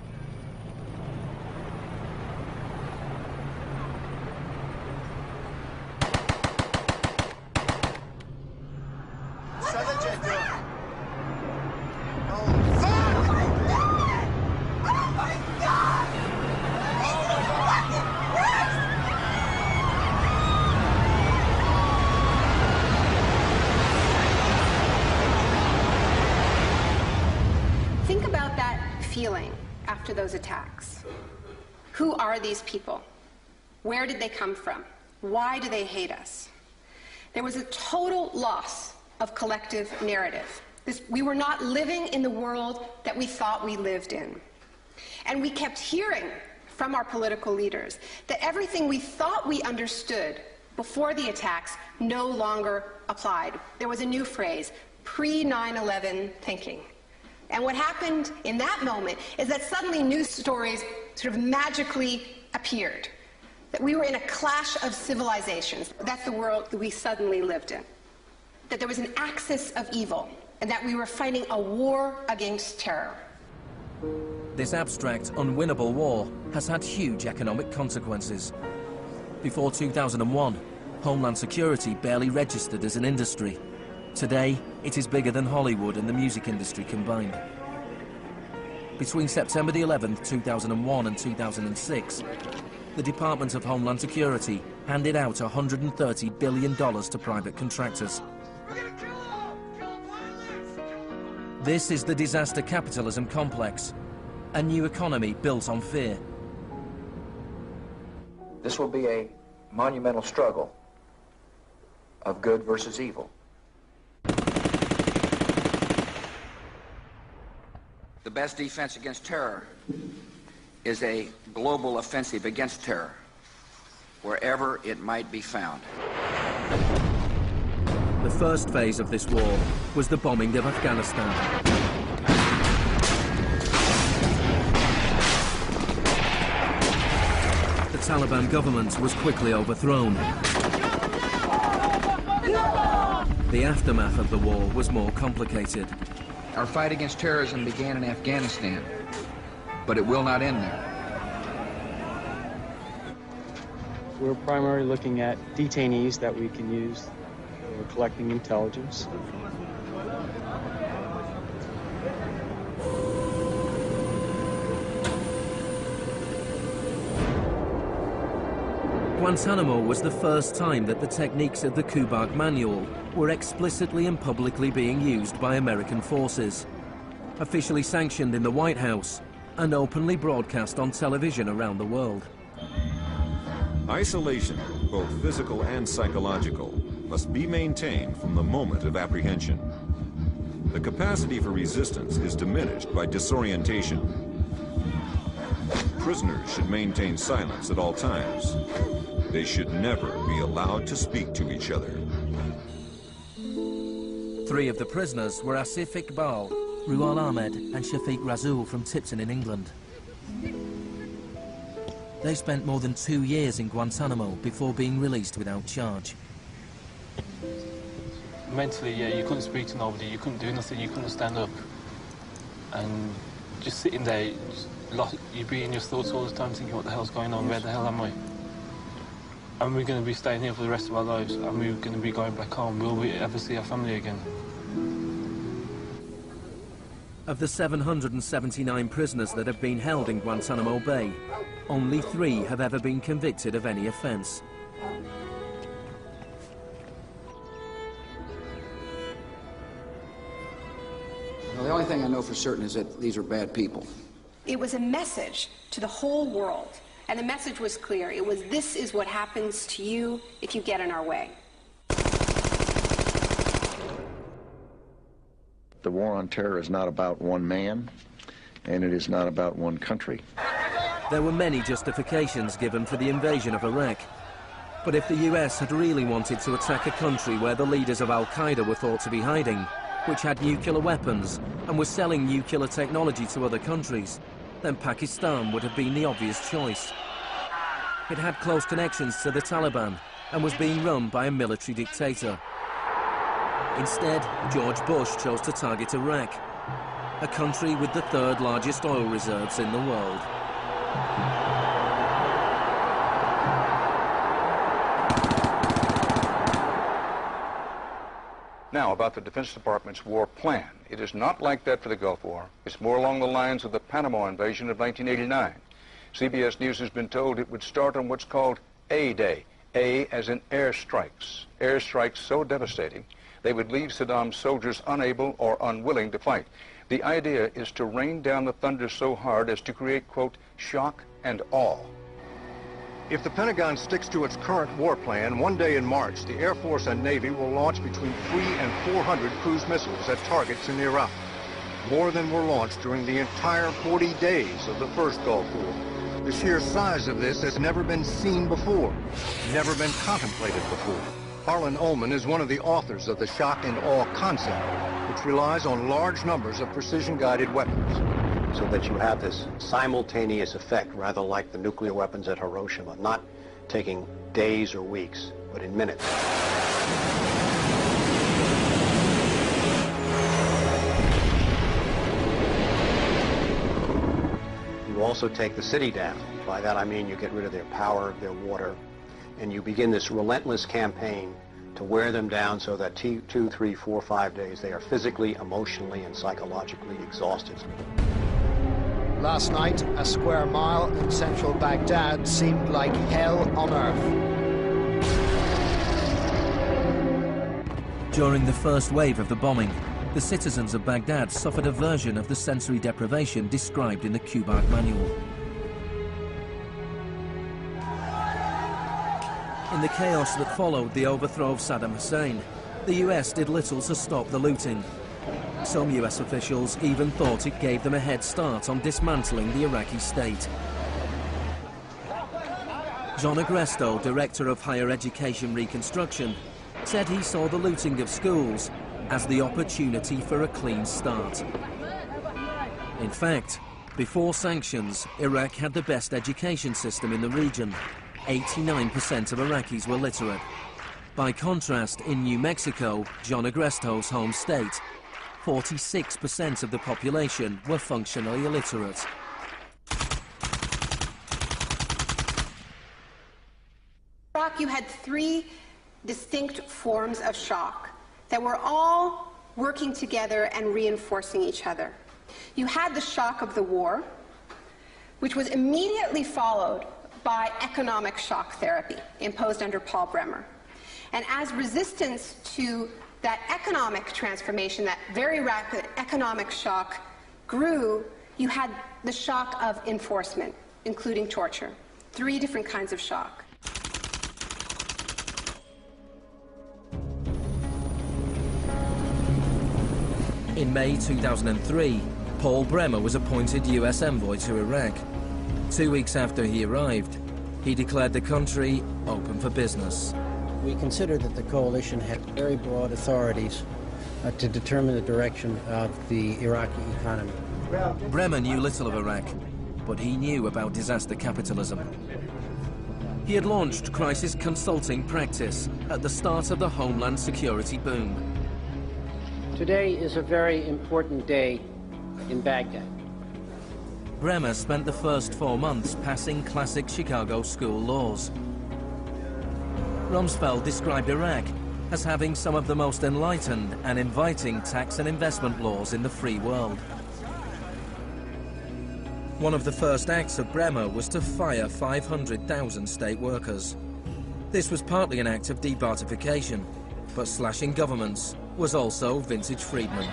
Think about that feeling after those attacks. Who are these people? Where did they come from? Why do they hate us? There was a total loss of collective narrative. We were not living in the world that we thought we lived in. And we kept hearing from our political leaders that everything we thought we understood before the attacks no longer applied. There was a new phrase, pre-9/11 thinking. And what happened in that moment is that suddenly news stories sort of magically appeared. That we were in a clash of civilizations. That's the world that we suddenly lived in. That there was an axis of evil, and that we were fighting a war against terror. This abstract, unwinnable war has had huge economic consequences. Before 2001, Homeland Security barely registered as an industry. Today, it is bigger than Hollywood and the music industry combined. Between September the 11th, 2001 and 2006, the Department of Homeland Security handed out $130 billion to private contractors. This is the disaster capitalism complex, a new economy built on fear. This will be a monumental struggle of good versus evil. The best defense against terror is a global offensive against terror, wherever it might be found. The first phase of this war was the bombing of Afghanistan. The Taliban government was quickly overthrown. The aftermath of the war was more complicated. Our fight against terrorism began in Afghanistan, but it will not end there. We're primarily looking at detainees that we can use. We're collecting intelligence. Guantanamo was the first time that the techniques of the Kubag Manual were explicitly and publicly being used by American forces, officially sanctioned in the White House and openly broadcast on television around the world. Isolation, both physical and psychological, must be maintained from the moment of apprehension. The capacity for resistance is diminished by disorientation. Prisoners should maintain silence at all times. They should never be allowed to speak to each other. 3 of the prisoners were Asif Iqbal, Ruhal Ahmed and Shafiq Rasool from Tipton in England. They spent more than 2 years in Guantanamo before being released without charge. Mentally, yeah, you couldn't speak to nobody, you couldn't do nothing, you couldn't stand up. And just sitting there, you'd be in your thoughts all the time thinking, what the hell's going on, where the hell am I? And we're going to be staying here for the rest of our lives, and we're going to be going back home. Will we ever see our family again? Of the 779 prisoners that have been held in Guantanamo Bay, only 3 have ever been convicted of any offence. Well, the only thing I know for certain is that these are bad people. It was a message to the whole world, and the message was clear. It was, this is what happens to you if you get in our way. The war on terror is not about one man, and it is not about one country. There were many justifications given for the invasion of Iraq. But if the US had really wanted to attack a country where the leaders of Al-Qaeda were thought to be hiding, which had nuclear weapons and was selling nuclear technology to other countries, then Pakistan would have been the obvious choice. It had close connections to the Taliban and was being run by a military dictator. Instead, George Bush chose to target Iraq, a country with the 3rd largest oil reserves in the world. Now, about the Defense Department's war plan. It is not like that for the Gulf War. It's more along the lines of the Panama invasion of 1989. CBS News has been told it would start on what's called A-Day. A as in airstrikes. Airstrikes so devastating, they would leave Saddam's soldiers unable or unwilling to fight. The idea is to rain down the thunder so hard as to create, quote, shock and awe. If the Pentagon sticks to its current war plan, one day in March, the Air Force and Navy will launch between 300 and 400 cruise missiles at targets in Iraq. More than were launched during the entire 40 days of the first Gulf War. The sheer size of this has never been seen before, never been contemplated before. Harlan Ullman is one of the authors of the shock and awe concept, which relies on large numbers of precision-guided weapons. So that you have this simultaneous effect, rather like the nuclear weapons at Hiroshima, not taking days or weeks, but in minutes. You also take the city down. By that I mean you get rid of their power, their water, and you begin this relentless campaign to wear them down so that 2, 3, 4, 5 days they are physically, emotionally, and psychologically exhausted. Last night, a square mile in central Baghdad seemed like hell on earth. During the first wave of the bombing, the citizens of Baghdad suffered a version of the sensory deprivation described in the Kubag Manual. In the chaos that followed the overthrow of Saddam Hussein, the US did little to stop the looting. Some US officials even thought it gave them a head start on dismantling the Iraqi state. John Agresto, Director of Higher Education Reconstruction, said he saw the looting of schools as the opportunity for a clean start. In fact, before sanctions, Iraq had the best education system in the region. 89% of Iraqis were literate. By contrast, in New Mexico, John Agresto's home state, 46% of the population were functionally illiterate. In Iraq, you had three distinct forms of shock that were all working together and reinforcing each other. You had the shock of the war, which was immediately followed by economic shock therapy imposed under Paul Bremer. And as resistance to that economic transformation, that very rapid economic shock grew, you had the shock of enforcement, including torture. Three different kinds of shock. In May 2003, Paul Bremer was appointed US envoy to Iraq. 2 weeks after he arrived, he declared the country open for business. We considered that the coalition had very broad authorities to determine the direction of the Iraqi economy. Bremer knew little of Iraq, but he knew about disaster capitalism. He had launched crisis consulting practice at the start of the Homeland Security boom. Today is a very important day in Baghdad. Bremer spent the first 4 months passing classic Chicago school laws. Rumsfeld described Iraq as having some of the most enlightened and inviting tax and investment laws in the free world. One of the first acts of Bremer was to fire 500,000 state workers. This was partly an act of debartification, but slashing governments was also vintage Friedman.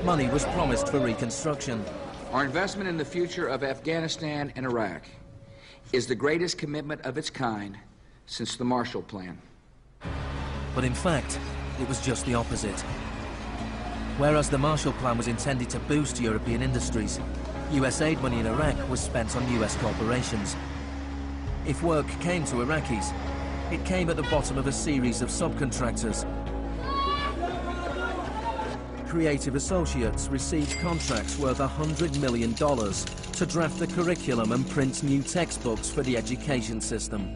Money was promised for reconstruction. Our investment in the future of Afghanistan and Iraq is the greatest commitment of its kind since the Marshall Plan. But in fact, it was just the opposite. Whereas the Marshall Plan was intended to boost European industries, US aid money in Iraq was spent on US corporations. If work came to Iraqis, it came at the bottom of a series of subcontractors. Creative associates received contracts worth $100 million to draft the curriculum and print new textbooks for the education system.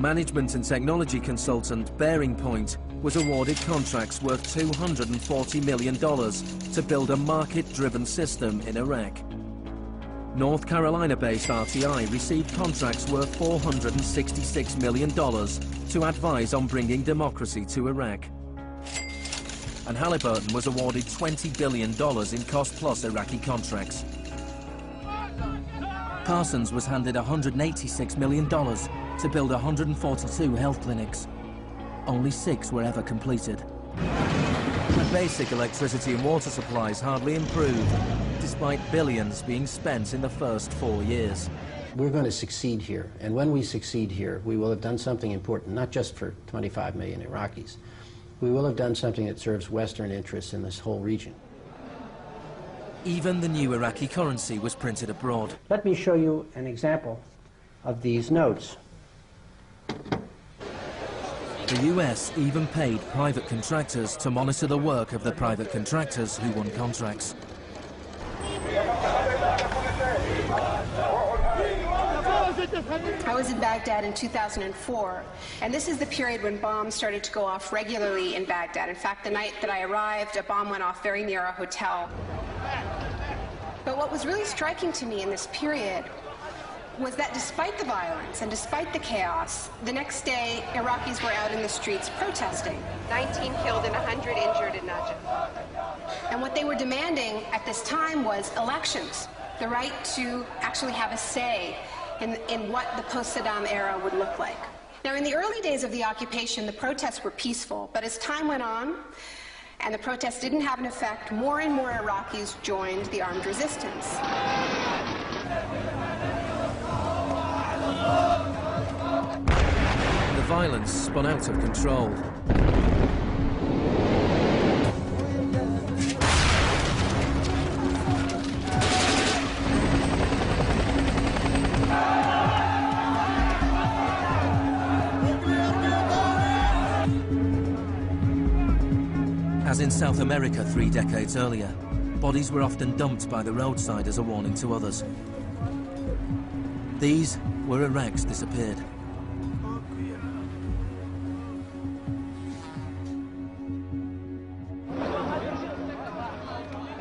Management and technology consultant Bearing Point was awarded contracts worth $240 million to build a market-driven system in Iraq. North Carolina-based RTI received contracts worth $466 million to advise on bringing democracy to Iraq. And Halliburton was awarded $20 billion in cost-plus Iraqi contracts. Parsons was handed $186 million to build 142 health clinics. Only 6 were ever completed. And basic electricity and water supplies hardly improved, despite billions being spent in the first 4 years. We're going to succeed here, and when we succeed here, we will have done something important, not just for 25 million Iraqis. We will have done something that serves Western interests in this whole region. Even the new Iraqi currency was printed abroad. Let me show you an example of these notes. The US even paid private contractors to monitor the work of the private contractors who won contracts. I was in Baghdad in 2004, and this is the period when bombs started to go off regularly in Baghdad. In fact, the night that I arrived, a bomb went off very near our hotel. But what was really striking to me in this period was that despite the violence and despite the chaos, the next day, Iraqis were out in the streets protesting. 19 killed and 100 injured in Najaf. And what they were demanding at this time was elections, the right to actually have a say in what the post-Saddam era would look like. Now, in the early days of the occupation, the protests were peaceful, but as time went on, and the protests didn't have an effect, more and more Iraqis joined the armed resistance. The violence spun out of control. As in South America 3 decades earlier, bodies were often dumped by the roadside as a warning to others. These were Iraq's disappeared.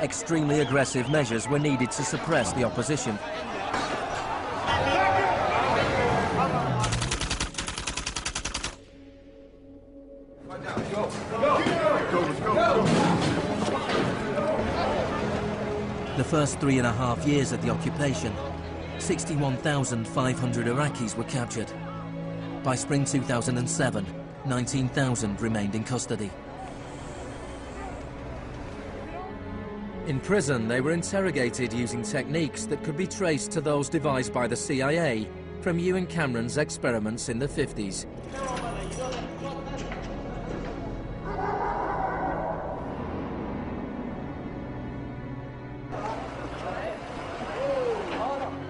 Extremely aggressive measures were needed to suppress the opposition. The first 3.5 years of the occupation, 61,500 Iraqis were captured. By spring 2007, 19,000 remained in custody. In prison, they were interrogated using techniques that could be traced to those devised by the CIA from Ewan Cameron's experiments in the 50s.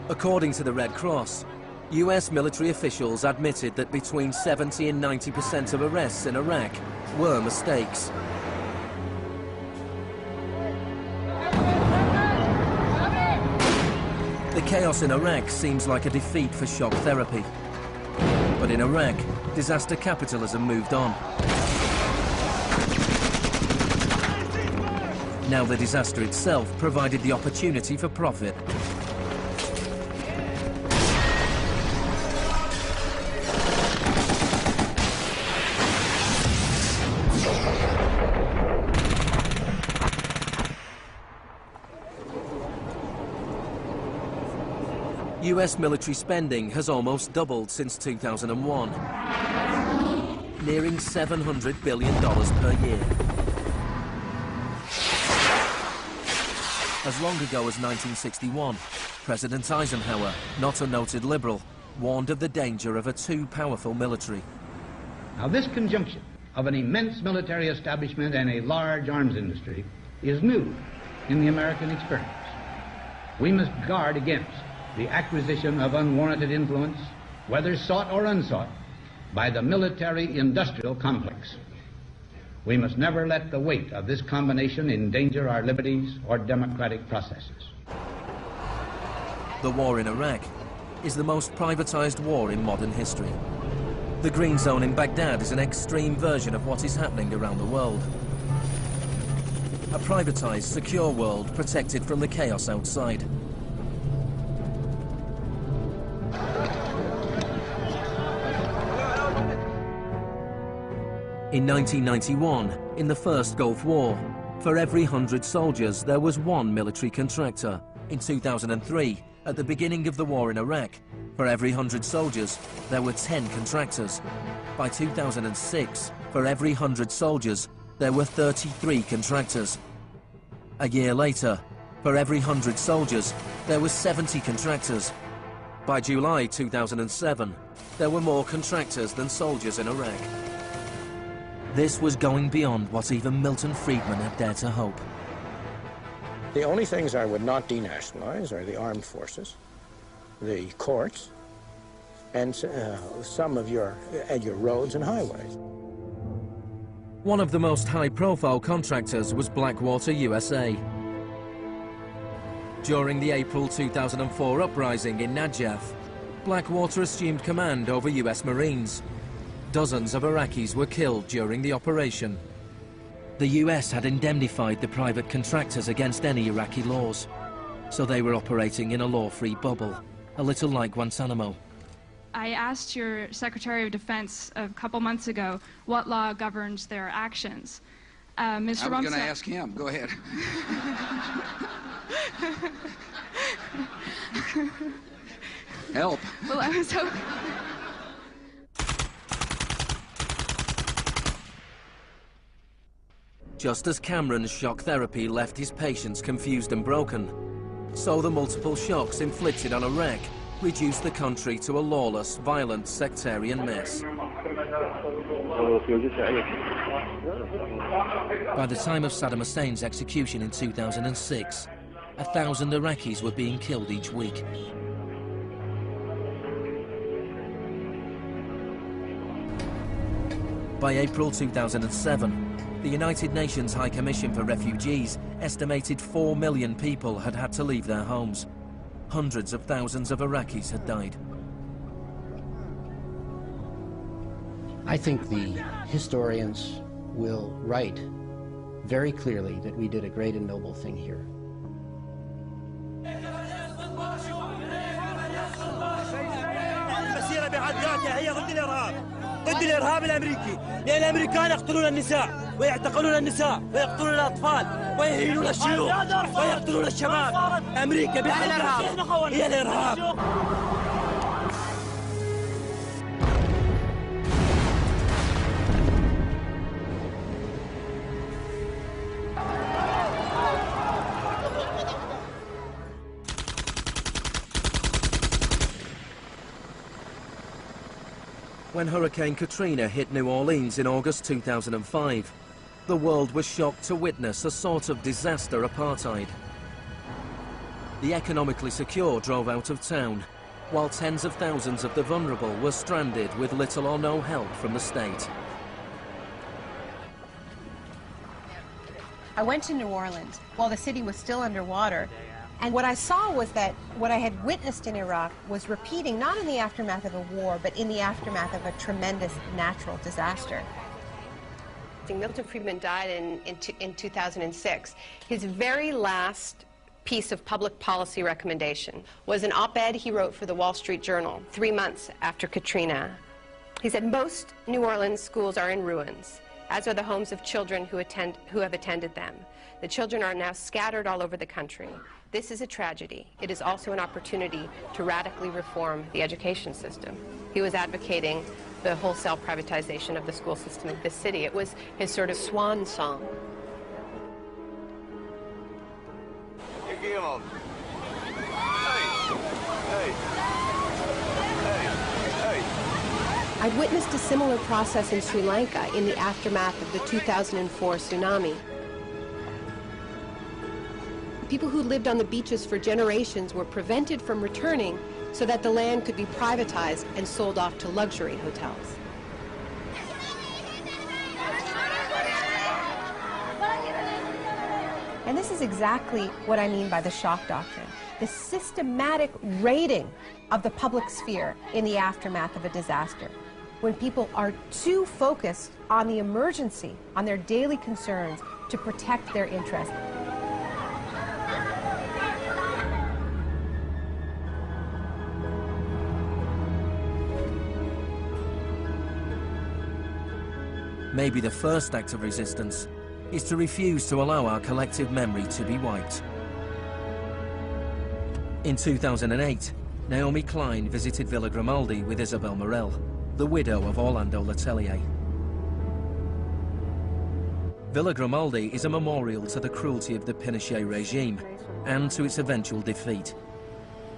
According to the Red Cross, US military officials admitted that between 70 and 90% of arrests in Iraq were mistakes. The chaos in Iraq seems like a defeat for shock therapy. But in Iraq, disaster capitalism moved on. Now the disaster itself provided the opportunity for profit. US military spending has almost doubled since 2001, nearing $700 billion per year. As long ago as 1961, President Eisenhower, not a noted liberal, warned of the danger of a too powerful military. Now, this conjunction of an immense military establishment and a large arms industry is new in the American experience. We must guard against the acquisition of unwarranted influence, whether sought or unsought, by the military-industrial complex. We must never let the weight of this combination endanger our liberties or democratic processes. The war in Iraq is the most privatized war in modern history. The Green Zone in Baghdad is an extreme version of what is happening around the world. A privatized, secure world protected from the chaos outside. In 1991, in the First Gulf War, for every 100 soldiers, there was one military contractor. In 2003, at the beginning of the war in Iraq, for every 100 soldiers, there were 10 contractors. By 2006, for every 100 soldiers, there were 33 contractors. A year later, for every 100 soldiers, there were 70 contractors. By July 2007, there were more contractors than soldiers in Iraq. This was going beyond what even Milton Friedman had dared to hope. The only things I would not denationalize are the armed forces, the courts, and some of your roads and highways. One of the most high-profile contractors was Blackwater USA. During the April 2004 uprising in Najaf, Blackwater assumed command over US Marines. Dozens of Iraqis were killed during the operation. The US had indemnified the private contractors against any Iraqi laws, so they were operating in a law-free bubble, a little like Guantanamo. I asked your Secretary of Defense a couple months ago what law governs their actions. Mr. I was going to ask him. Go ahead. Help. Well, I was hoping... Just as Cameron's shock therapy left his patients confused and broken, so the multiple shocks inflicted on Iraq reduced the country to a lawless, violent, sectarian mess. By the time of Saddam Hussein's execution in 2006, 1,000 Iraqis were being killed each week. By April 2007, the United Nations High Commission for Refugees estimated 4 million people had had to leave their homes. Hundreds of thousands of Iraqis had died. I think the historians will write very clearly that we did a great and noble thing here. ضد الإرهاب الأمريكي، لأن الأمريكان يقتلون النساء ويعتقلون النساء ويقتلون الأطفال ويهينون الشيوخ ويقتلون الشباب. أمريكا بحقها هي الإرهاب. When Hurricane Katrina hit New Orleans in August 2005, the world was shocked to witness a sort of disaster apartheid. The economically secure drove out of town, while tens of thousands of the vulnerable were stranded with little or no help from the state. I went to New Orleans while the city was still underwater. And what I saw was that what I had witnessed in Iraq was repeating, not in the aftermath of a war, but in the aftermath of a tremendous natural disaster. Milton Friedman died in 2006. His very last piece of public policy recommendation was an op-ed he wrote for the Wall Street Journal 3 months after Katrina. He said, "Most New Orleans schools are in ruins, as are the homes of children who have attended them. The children are now scattered all over the country. This is a tragedy. It is also an opportunity to radically reform the education system." He was advocating the wholesale privatization of the school system in this city. It was his sort of swan song. I'd witnessed a similar process in Sri Lanka in the aftermath of the 2004 tsunami. People who lived on the beaches for generations were prevented from returning so that the land could be privatized and sold off to luxury hotels. And this is exactly what I mean by the shock doctrine, the systematic raiding of the public sphere in the aftermath of a disaster, when people are too focused on the emergency, on their daily concerns, to protect their interests. Maybe the first act of resistance is to refuse to allow our collective memory to be wiped. In 2008, Naomi Klein visited Villa Grimaldi with Isabel Morel, the widow of Orlando Letelier. Villa Grimaldi is a memorial to the cruelty of the Pinochet regime and to its eventual defeat.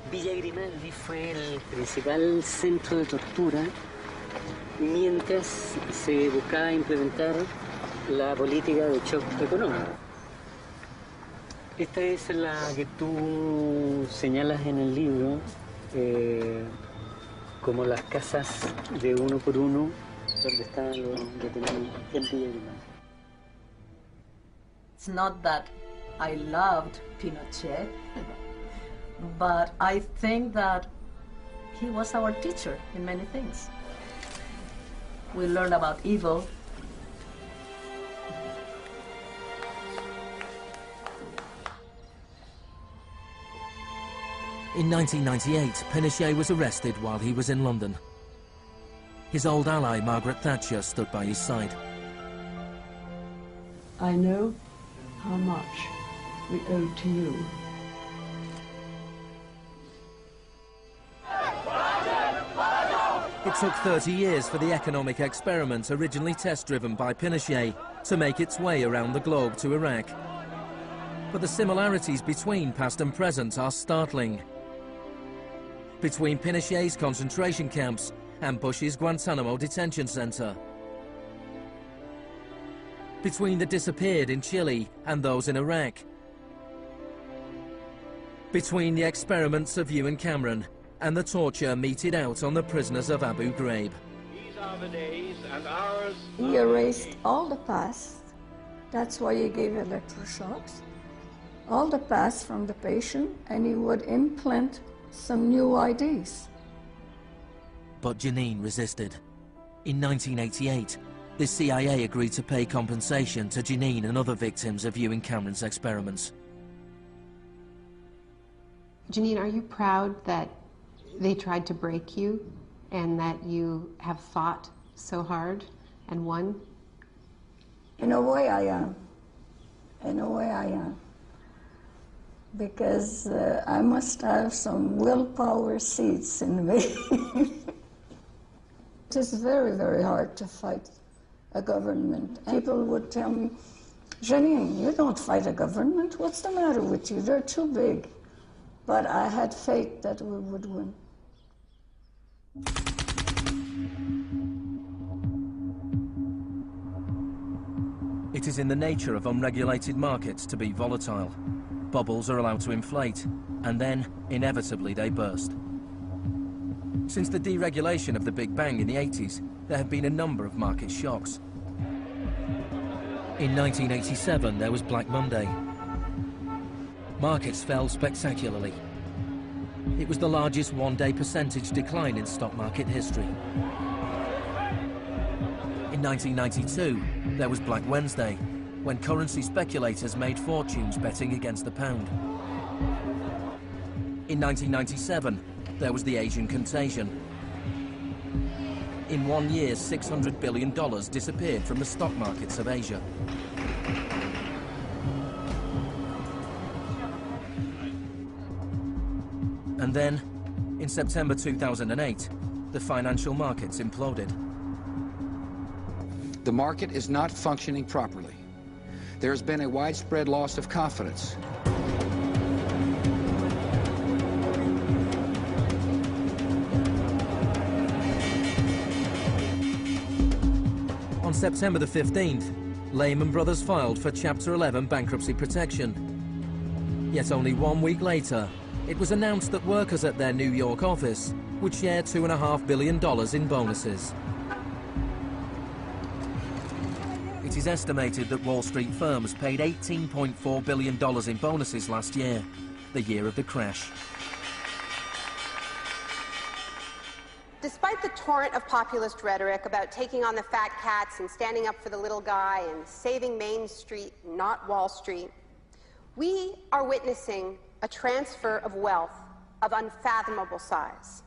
Villa Grimaldi fue el principal centro de tortura mientras se buscaba implementar la política de shock económico. Esta es la que tú señalas en el libro como las casas de uno por uno donde estaban los detenidos en Villa Grimaldi. It's not that I loved Pinochet, but I think that he was our teacher in many things. We learned about evil. In 1998, Pinochet was arrested while he was in London. His old ally, Margaret Thatcher, stood by his side. I know how much we owe to you. It took 30 years for the economic experiment originally test-driven by Pinochet to make its way around the globe to Iraq. But the similarities between past and present are startling. between Pinochet's concentration camps and Bush's Guantanamo detention center, between the disappeared in Chile and those in Iraq, between the experiments of Ewan Cameron and the torture meted out on the prisoners of Abu Ghraib. These are the days and hours. He erased all the past. That's why he gave electroshocks. All the past from the patient, and he would implant some new ideas. But Janine resisted. In 1988, the CIA agreed to pay compensation to Janine and other victims of Ewan Cameron's experiments. Janine, are you proud that they tried to break you and that you have fought so hard and won? In a way I am. In a way I am. Because I must have some willpower seeds in me. It is very, very hard to fight a government. People would tell me, Janine, you don't fight a government. What's the matter with you? They're too big. But I had faith that we would win. It is in the nature of unregulated markets to be volatile. Bubbles are allowed to inflate, and then, inevitably, they burst. Since the deregulation of the Big Bang in the 80s, there have been a number of market shocks. In 1987, there was Black Monday. Markets fell spectacularly. It was the largest one-day percentage decline in stock market history. In 1992, there was Black Wednesday, when currency speculators made fortunes betting against the pound. In 1997, there was the Asian contagion. In 1 year, $600 billion disappeared from the stock markets of Asia. And then, in September 2008, the financial markets imploded. The market is not functioning properly. There has been a widespread loss of confidence. On September the 15th, Lehman Brothers filed for Chapter 11 bankruptcy protection. Yet only 1 week later, it was announced that workers at their New York office would share $2.5 billion in bonuses. It is estimated that Wall Street firms paid $18.4 billion in bonuses last year, the year of the crash. Despite the torrent of populist rhetoric about taking on the fat cats and standing up for the little guy and saving Main Street, not Wall Street, we are witnessing a transfer of wealth of unfathomable size.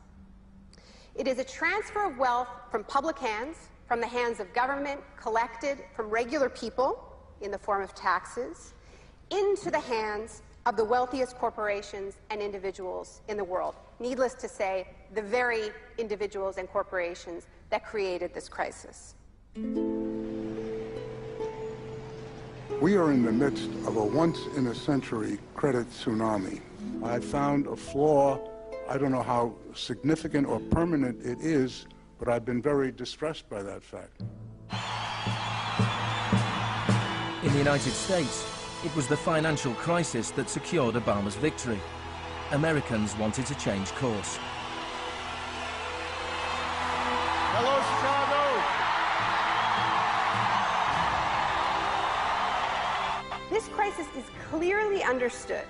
It is a transfer of wealth from public hands, from the hands of government, collected from regular people in the form of taxes, into the hands of the wealthiest corporations and individuals in the world. Needless to say, the very individuals and corporations that created this crisis. We are in the midst of a once-in-a-century credit tsunami. I found a flaw. I don't know how significant or permanent it is, but I've been very distressed by that fact. In the United States, it was the financial crisis that secured Obama's victory. Americans wanted to change course. Hello, Chicago! This crisis is clearly understood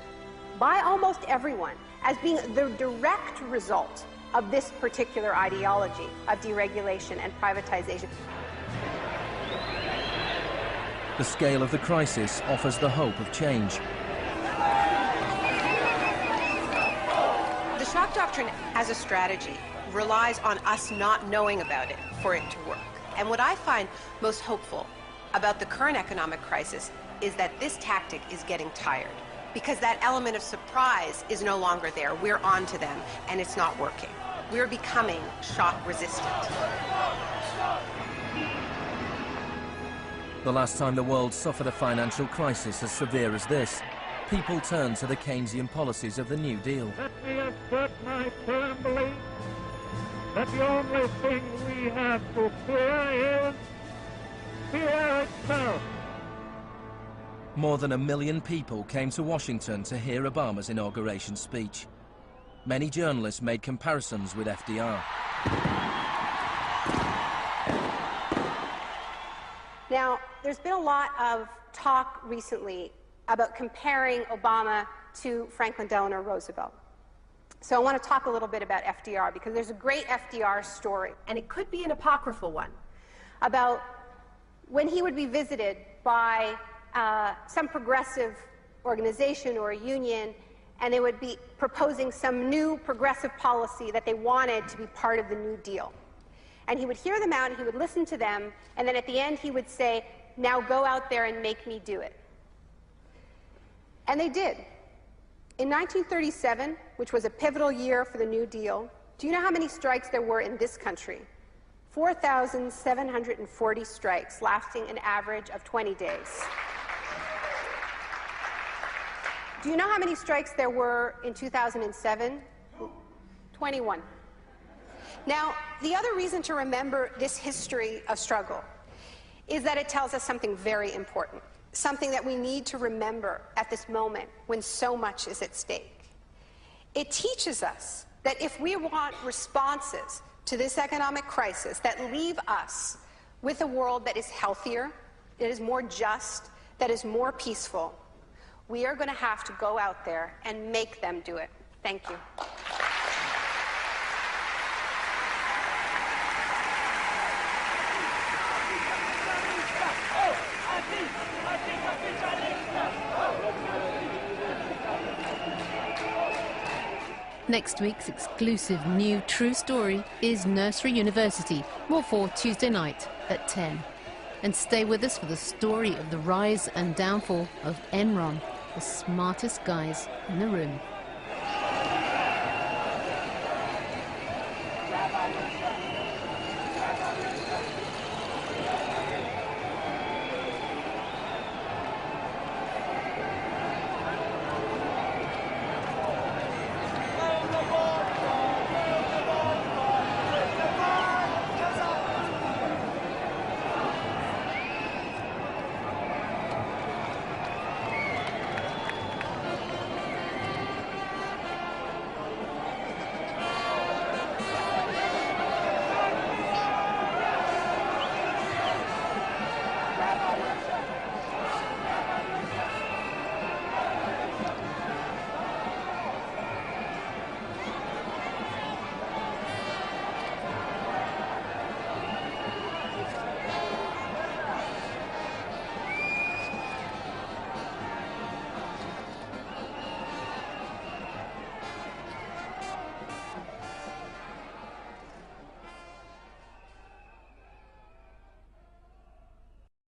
by almost everyone as being the direct result of this particular ideology of deregulation and privatization. The scale of the crisis offers the hope of change. The shock doctrine as a strategy relies on us not knowing about it for it to work. And what I find most hopeful about the current economic crisis is that this tactic is getting tired, because that element of surprise is no longer there. We're on to them, and it's not working. We're becoming shock resistant. The last time the world suffered a financial crisis as severe as this, people turned to the Keynesian policies of the New Deal. Let me assert my firm belief that the only thing we have to fear is fear itself. More than 1 million people came to Washington to hear Obama's inauguration speech. Many journalists made comparisons with FDR. Now, there's been a lot of talk recently about comparing Obama to Franklin Delano Roosevelt. So I want to talk a little bit about FDR, because there's a great FDR story, and it could be an apocryphal one, about when he would be visited by some progressive organization or a union, and they would be proposing some new progressive policy that they wanted to be part of the New Deal. And he would hear them out, and he would listen to them, and then at the end he would say, "Now go out there and make me do it." And they did. In 1937, which was a pivotal year for the New Deal, do you know how many strikes there were in this country? 4,740 strikes, lasting an average of 20 days. Do you know how many strikes there were in 2007? 21. Now, the other reason to remember this history of struggle is that it tells us something very important, something that we need to remember at this moment when so much is at stake. It teaches us that if we want responses to this economic crisis that leave us with a world that is healthier, that is more just, that is more peaceful, we are going to have to go out there and make them do it. Thank you. Next week's exclusive new true story is Nursery University, more for Tuesday night at 10. And stay with us for the story of the rise and downfall of Enron, the smartest guys in the room.